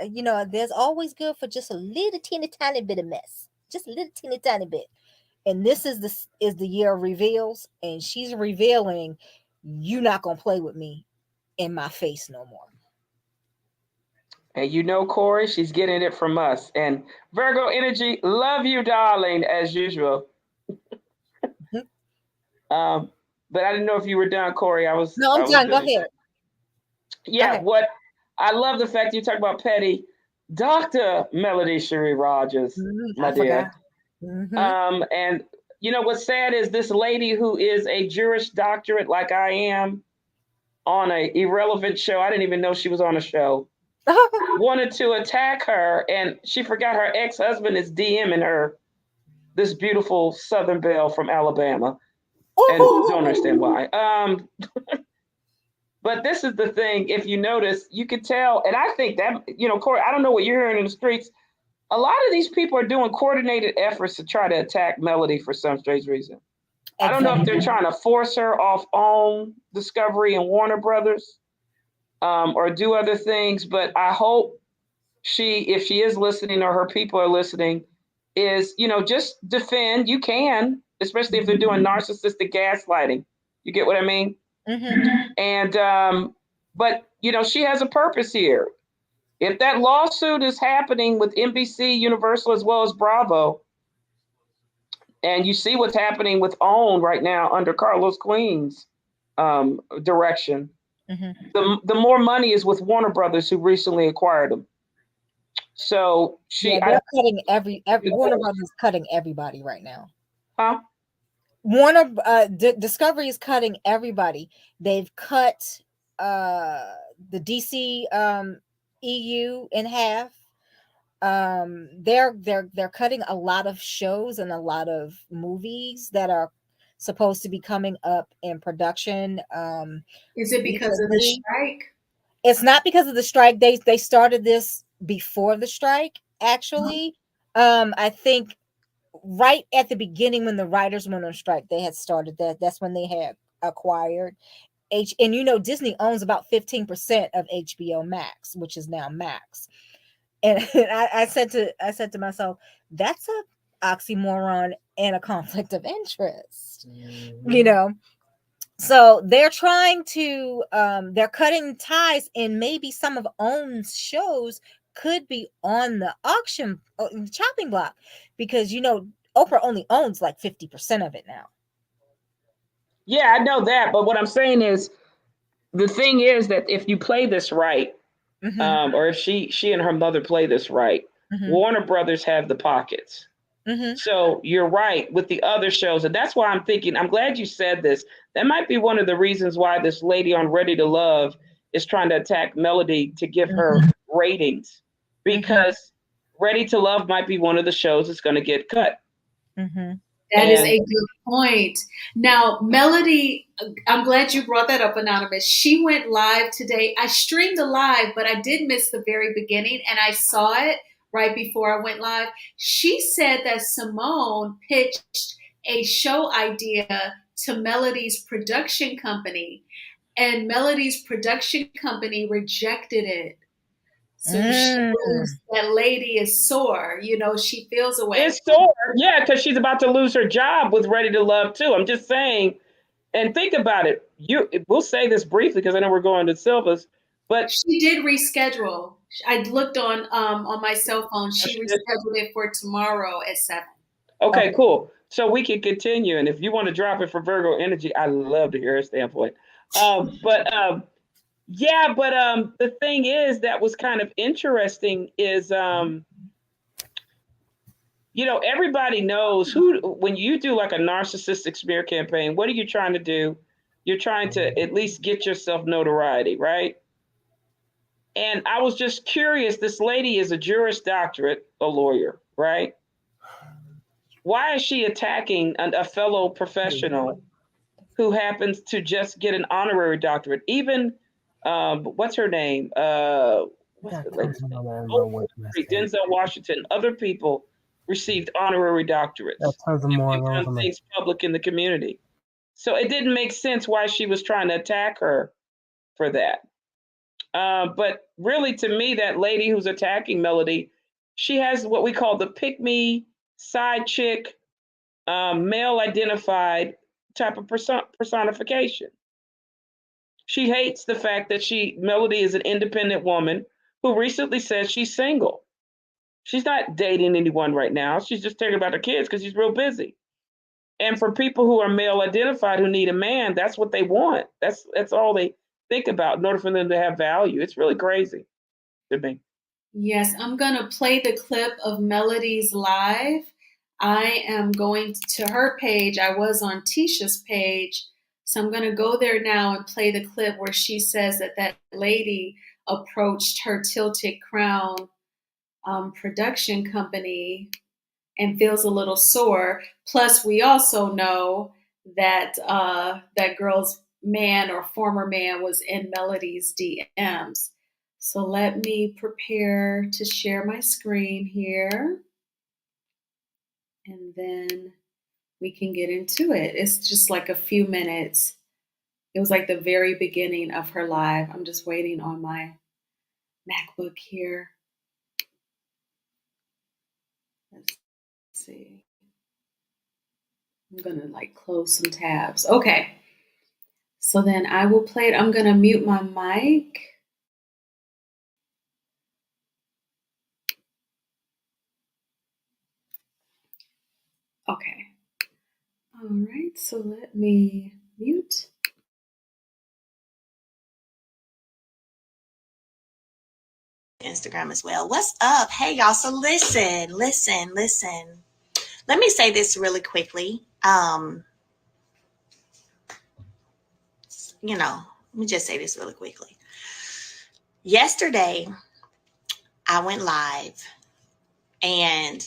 there's always good for just a little teeny tiny bit of mess, just a little teeny tiny bit. And this is the year of reveals, and she's revealing, you not gonna play with me in my face no more. And you know, Corey, she's getting it from us. And Virgo energy, love you, darling, as usual. Um, but I didn't know if you were done, Corey. No, I'm done. Go ahead. Yeah, what I love the fact you talk about Petty, Dr. Melody Cherie Rogers, my I dear. forgot. And you know what's sad is this lady who is a Jewish doctorate like I am on a irrelevant show. I didn't even know she was on a show. Wanted to attack her, and she forgot her ex-husband is DMing her, this beautiful Southern belle from Alabama, and don't understand why. But this is the thing. If you notice, you could tell, and I think that Corey, I don't know what you're hearing in the streets. A lot of these people are doing coordinated efforts to try to attack Melody for some strange reason. Exactly. I don't know if they're trying to force her off on Discovery and Warner Brothers, or do other things. But I hope if she is listening, or her people are listening, is just defend. You can, especially if they're doing narcissistic gaslighting. You get what I mean? Mm-hmm. And but she has a purpose here. If that lawsuit is happening with NBC, Universal, as well as Bravo, and you see what's happening with OWN right now under Carlos Queen's direction, the more money is with Warner Brothers, who recently acquired them. So they're cutting every Warner Brothers cutting everybody right now. Huh? Warner Discovery is cutting everybody. They've cut the DC EU in half. They're cutting a lot of shows and a lot of movies that are supposed to be coming up in production. Is it because of the strike? It's not because of the strike. They started this before the strike, actually. I think right at the beginning, when the writers went on strike, they had started that. That's when they had acquired and Disney owns about 15% of HBO Max, which is now Max. And I said to myself, that's a oxymoron and a conflict of interest. So they're trying to they're cutting ties, and maybe some of OWN's shows could be on the auction chopping block, because Oprah only owns like 50% of it now. Yeah, I know that, but what I'm saying is, the thing is that if you play this right, or if she and her mother play this right, Warner Brothers have the pockets. So you're right with the other shows, and that's why I'm thinking, I'm glad you said this. That might be one of the reasons why this lady on Ready to Love is trying to attack Melody to give her ratings, because Ready to Love might be one of the shows that's going to get cut. That is a good point. Now, Melody, I'm glad you brought that up, Anonymous. She went live today. I streamed the live, but I did miss the very beginning, and I saw it right before I went live. She said that Simone pitched a show idea to Melody's production company, and Melody's production company rejected it. So that lady is sore. She feels away. It's sore, yeah, because she's about to lose her job with Ready to Love too. I'm just saying, and think about it. We'll say this briefly because I know we're going to Silva's, but she did reschedule. I looked on my cell phone. She rescheduled it for tomorrow at 7. Okay, cool. So we can continue, and if you want to drop it for Virgo energy, I love to hear her standpoint. The thing is that was kind of interesting is, everybody knows when you do like a narcissistic smear campaign, what are you trying to do? You're trying to at least get yourself notoriety, right? And I was just curious, this lady is a Juris Doctorate, a lawyer, right? Why is she attacking a fellow professional who happens to just get an honorary doctorate? Even What's her name? I What's got the tons lady's of name? them. I don't know Oh, what my great. state. Denzel Washington. Other people received honorary Got doctorates. tons of more of They've those done on my. things public in the community. So it didn't make sense why she was trying to attack her for that. But really, to me, that lady who's attacking Melody, she has what we call the pick me, side chick, male identified type of personification. She hates the fact that Melody is an independent woman who recently said she's single. She's not dating anyone right now. She's just thinking about her kids because she's real busy. And for people who are male identified who need a man, that's what they want. That's all they think about in order for them to have value. It's really crazy to me. Yes, I'm going to play the clip of Melody's live. I am going to her page. I was on Tisha's page. So I'm going to go there now and play the clip where she says that that lady approached her Tilted Crown production company and feels a little sore. Plus, we also know that that girl's man or former man was in Melody's DMs. So let me prepare to share my screen here, and then we can get into it. It's just like a few minutes. It was like the very beginning of her live. I'm just waiting on my MacBook here. Let's see. I'm gonna like close some tabs. Okay. So then I will play it. I'm gonna mute my mic. Okay. All right. So let me mute. Instagram as well. What's up? Hey, y'all. So listen. Let me say this really quickly. Let me just say this really quickly. Yesterday, I went live and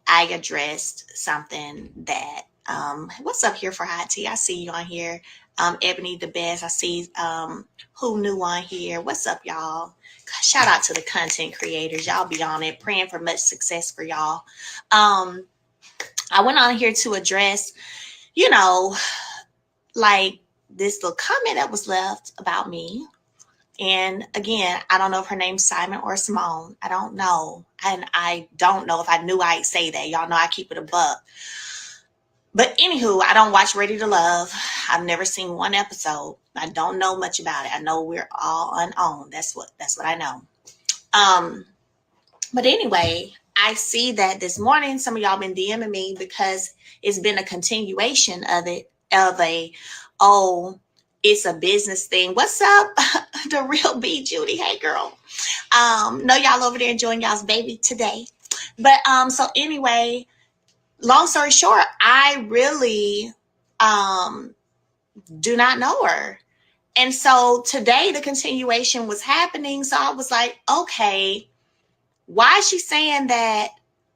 I addressed something that what's up here for Hot Tea? I see you on here. Ebony the best. I see who new on here. What's up, y'all? Shout out to the content creators. Y'all be on it. Praying for much success for y'all. I went on here to address, like this little comment that was left about me. And again, I don't know if her name's Simon or Simone. I don't know. And I don't know if I knew I'd say that. Y'all know I keep it a buck. But anywho, I don't watch Ready to Love. I've never seen one episode. I don't know much about it. I know we're all unowned. That's what I know. But anyway, I see that this morning some of y'all been DMing me because it's been a continuation of it's a business thing. What's up? The real B Judy. Hey girl. Know y'all over there enjoying y'all's baby today. But so anyway, long story short, I really do not know her. And so today the continuation was happening. So I was like, okay, why is she saying that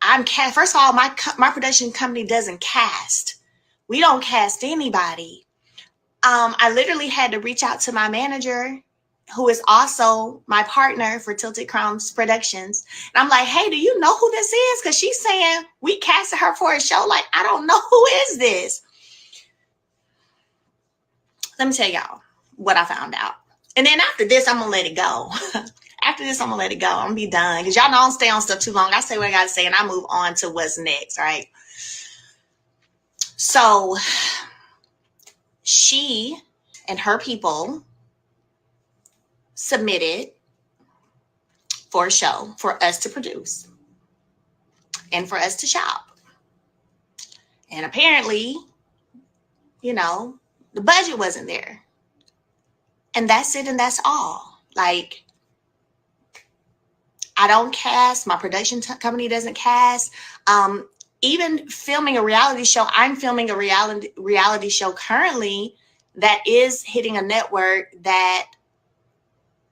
I'm cast? First of all, my production company doesn't cast. We don't cast anybody. I literally had to reach out to my manager, who is also my partner for Tilted Crowns Productions. And I'm like, hey, do you know who this is? Because she's saying we casted her for a show. Like, I don't know who is this. Let me tell y'all what I found out. And then after this, I'm going to let it go. After this, I'm going to let it go. I'm going to be done. Because y'all know I don't stay on stuff too long. I say what I got to say and I move on to what's next, right? So she and her people submitted for a show for us to produce and for us to shop. And apparently, the budget wasn't there. And that's it and that's all. Like, I don't cast. My production company doesn't cast. Even filming a reality show, I'm filming a reality show currently that is hitting a network that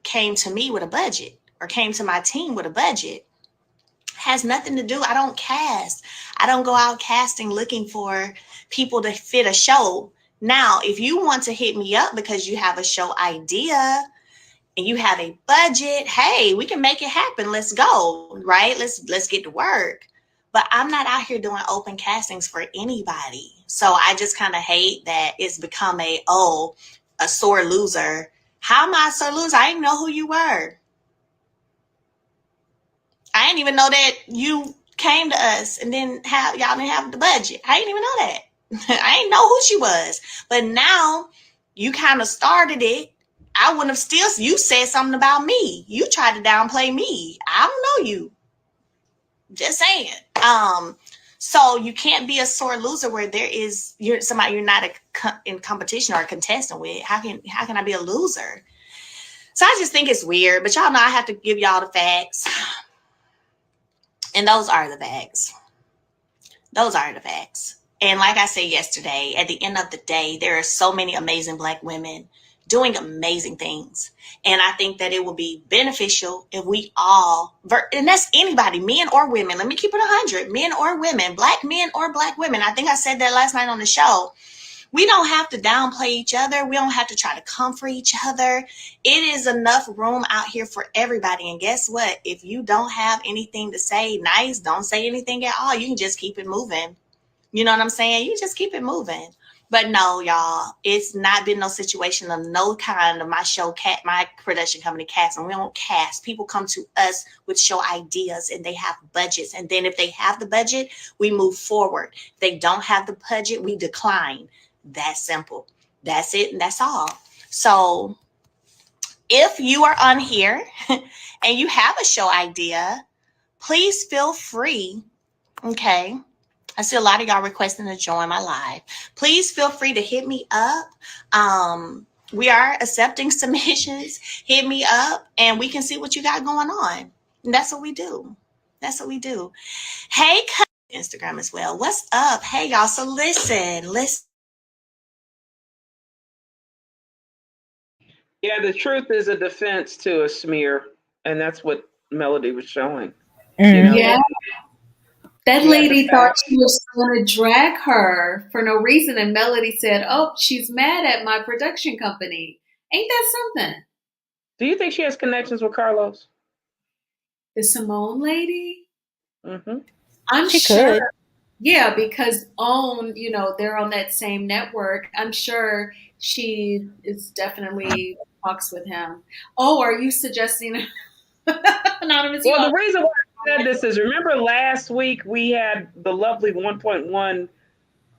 came to me with a budget or came to my team with a budget. Has nothing to do. I don't cast. I don't go out casting looking for people to fit a show. Now, if you want to hit me up because you have a show idea and you have a budget, hey, we can make it happen. Let's go, right? Let's get to work. But I'm not out here doing open castings for anybody. So I just kind of hate that it's become a sore loser. How am I a sore loser? I didn't know who you were. I didn't even know that you came to us and y'all didn't have the budget. I didn't even know that. I didn't know who she was. But now you kind of started it. I wouldn't have you said something about me. You tried to downplay me. I don't know you. Just saying. So you can't be a sore loser where you're somebody you're not in competition or a contestant with. How can I be a loser? So I just think it's weird, but y'all know I have to give y'all the facts. And those are the facts. Those are the facts. And like I said yesterday, at the end of the day, there are so many amazing Black women doing amazing things. And I think that it will be beneficial if we all, and that's anybody, men or women. Let me keep it 100, men or women, Black men or Black women. I think I said that last night on the show. We don't have to downplay each other. We don't have to try to comfort each other. It is enough room out here for everybody. And guess what? If you don't have anything to say nice, don't say anything at all. You can just keep it moving. You know what I'm saying? You just keep it moving. But no, y'all, it's not been no situation of no kind of my show, my production company casting. We don't cast. People come to us with show ideas and they have budgets. And then if they have the budget, we move forward. If they don't have the budget, we decline. That's simple. That's it. And that's all. So if you are on here and you have a show idea, please feel free. Okay. I see a lot of y'all requesting to join my live. Please feel free to hit me up. We are accepting submissions. Hit me up and we can see what you got going on. And that's what we do. That's what we do. Hey, Instagram as well. What's up? Hey, y'all. So listen. Yeah, the truth is a defense to a smear, and that's what Melody was showing. Yeah. That She had the lady thought facts. she was going to drag her for no reason. And Melody said, "Oh, she's mad at my production company." Ain't that something? Do you think she has connections with Carlos? The Simone lady? Mm-hmm. I'm She sure. could. Yeah, because they're on that same network. I'm sure she is definitely talks with him. Oh, are you suggesting anonymous? Well, the reason why I said this is, remember last week we had the lovely 1.1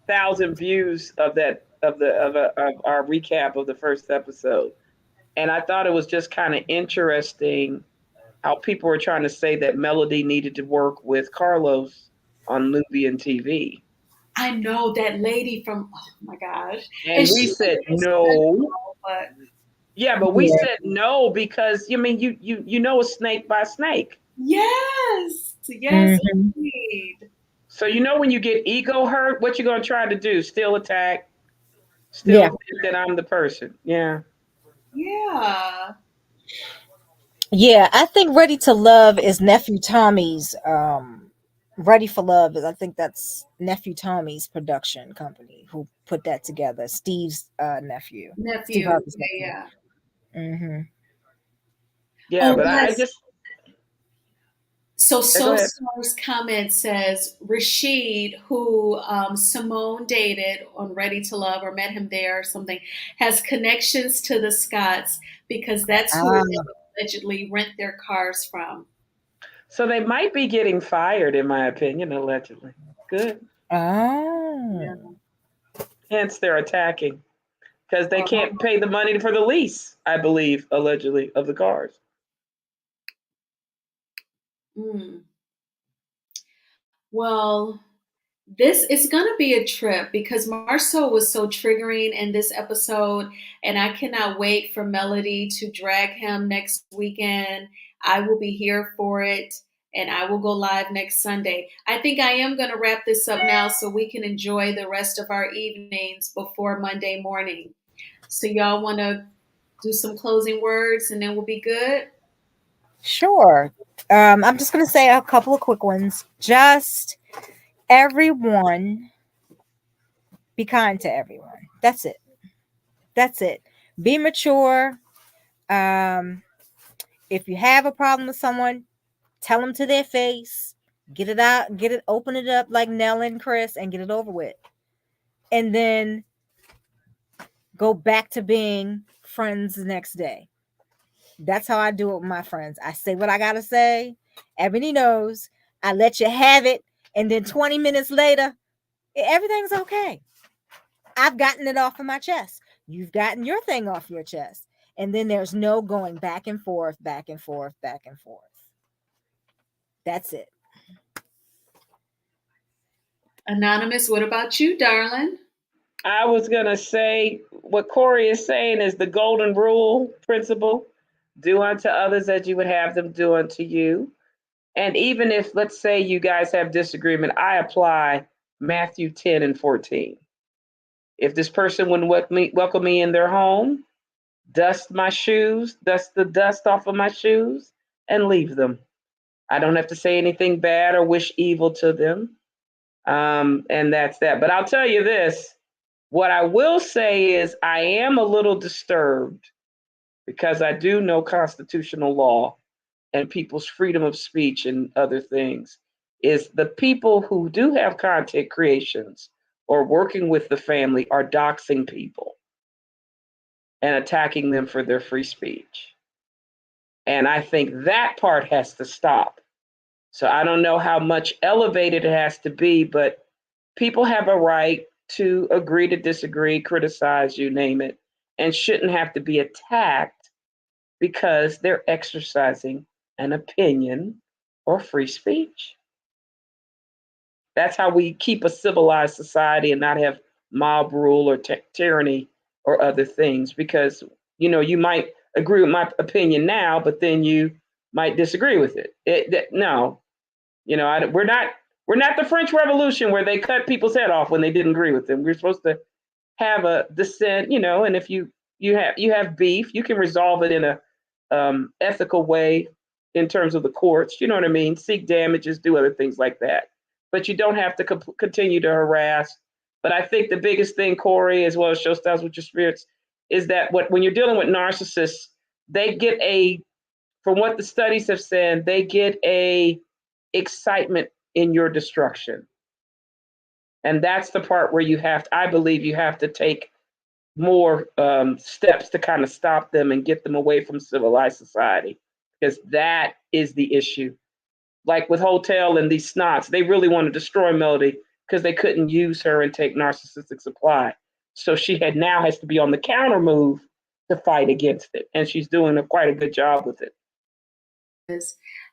thousand views of our recap of the first episode, and I thought it was just kind of interesting how people were trying to say that Melody needed to work with Carlos on Nubian TV. I know that lady from. Oh my gosh! And we said no. But Yeah, but we said no because you know a snake by snake. yes, indeed. So when you get ego hurt, what you gonna try to do? Still attack? Still think that I'm the person? Yeah. Yeah. Yeah, I think Ready to Love is nephew Tommy's. Ready for Love is, I think that's nephew Tommy's production company who put that together. Steve's nephew. Steve Harvey's nephew. Yeah. Mm-hmm. Yeah, but I just. So Star's comment says Rashid, who Simone dated on Ready to Love or met him there or something, has connections to the Scotts because that's who they allegedly rent their cars from. So they might be getting fired, in my opinion, allegedly. Good. Oh. Yeah. Hence they're attacking because they can't pay the money for the lease, I believe, allegedly, of the cars. Well, this is going to be a trip because Marsau was so triggering in this episode, and I cannot wait for Melody to drag him next weekend. I will be here for it, and I will go live next Sunday. I think I am going to wrap this up now so we can enjoy the rest of our evenings before Monday morning. So y'all want to do some closing words, and then we'll be good? Sure. I'm just going to say a couple of quick ones. Just everyone, be kind to everyone. That's it. Be mature. If you have a problem with someone, tell them to their face, get it out, open it up like Nell and Chris, and get it over with. And then go back to being friends the next day. That's how I do it with my friends. I say what I gotta say. Ebony knows. I let you have it, and then 20 minutes later, everything's okay. I've gotten it off of my chest. You've gotten your thing off your chest. And then there's no going back and forth, back and forth, back and forth. That's it. Anonymous, what about you, darling? I was going to say what Corey is saying is the golden rule principle. Do unto others as you would have them do unto you. And even if, let's say, you guys have disagreement, I apply Matthew 10 and 14. If this person wouldn't welcome me in their home, dust my shoes, dust the dust off of my shoes, and leave them. I don't have to say anything bad or wish evil to them. And that's that. But I'll tell you this. What I will say is I am a little disturbed because I do know constitutional law and people's freedom of speech and other things, is the people who do have content creations or working with the family are doxing people and attacking them for their free speech. And I think that part has to stop. So I don't know how much elevated it has to be, but people have a right to agree to disagree, criticize, you name it, and shouldn't have to be attacked because they're exercising an opinion or free speech. That's how we keep a civilized society and not have mob rule or tyranny or other things, because, you know, you might agree with my opinion now, but then you might disagree with it. No, you know, we're not the French Revolution where they cut people's head off when they didn't agree with them. We're supposed to have a dissent, you know, and if you have beef, you can resolve it in a ethical way in terms of the courts, you know what I mean? Seek damages, do other things like that. But you don't have to continue to harass. But I think the biggest thing, Corey, as well as Show Styles with Your Spirits, is that when you're dealing with narcissists, they get from what the studies have said, they get a excitement in your destruction. And that's the part where I believe you have to take more steps to kind of stop them and get them away from civilized society, because that is the issue. Like with Hotel and these snots, they really want to destroy Melody because they couldn't use her and take narcissistic supply. So she now has to be on the counter move to fight against it. And she's doing quite a good job with it.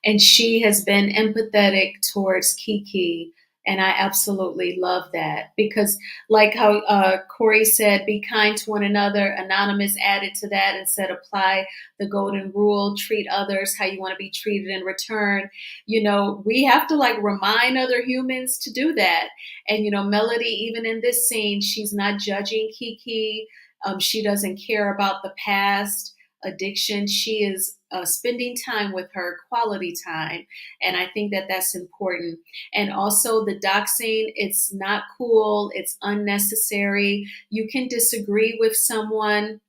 And she has been empathetic towards Kiki. And I absolutely love that, because like how Corey said, be kind to one another. Anonymous added to that and said, apply the golden rule, treat others how you want to be treated in return. You know, we have to like remind other humans to do that. And, you know, Melody, even in this scene, she's not judging Kiki. She doesn't care about the past addiction. She is spending time with her, quality time. And I think that that's important. And also the doxing, it's not cool. It's unnecessary. You can disagree with someone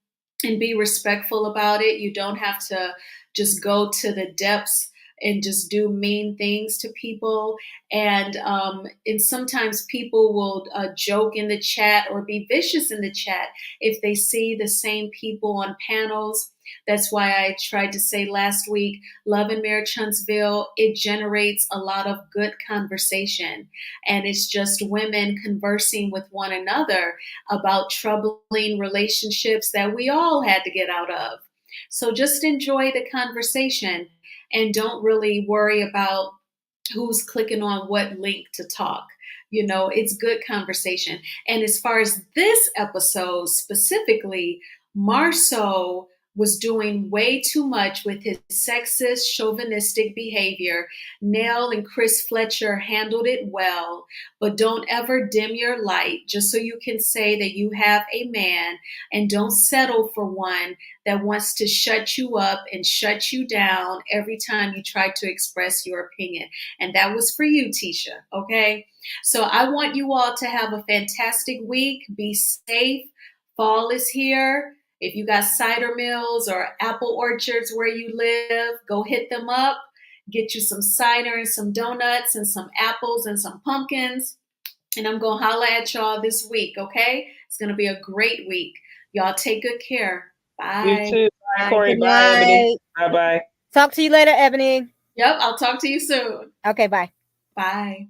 and be respectful about it. You don't have to just go to the depths and just do mean things to people. And sometimes people will joke in the chat or be vicious in the chat if they see the same people on panels. That's why I tried to say last week, Love and Marriage Huntsville, it generates a lot of good conversation. And it's just women conversing with one another about troubling relationships that we all had to get out of. So just enjoy the conversation and don't really worry about who's clicking on what link to talk. You know, it's good conversation. And as far as this episode specifically, Marsau was doing way too much with his sexist, chauvinistic behavior. Nell and Chris Fletcher handled it well, but don't ever dim your light just so you can say that you have a man, and don't settle for one that wants to shut you up and shut you down every time you try to express your opinion. And that was for you, Tisha, okay? So I want you all to have a fantastic week. Be safe. Fall is here. If you got cider mills or apple orchards where you live, go hit them up. Get you some cider and some donuts and some apples and some pumpkins. And I'm going to holla at y'all this week, okay? It's going to be a great week. Y'all take good care. Bye. You too. Bye, Corey. Good Bye, Ebony. night. Bye-bye. Talk to you later, Ebony. Yep, I'll talk to you soon. Okay, bye. Bye.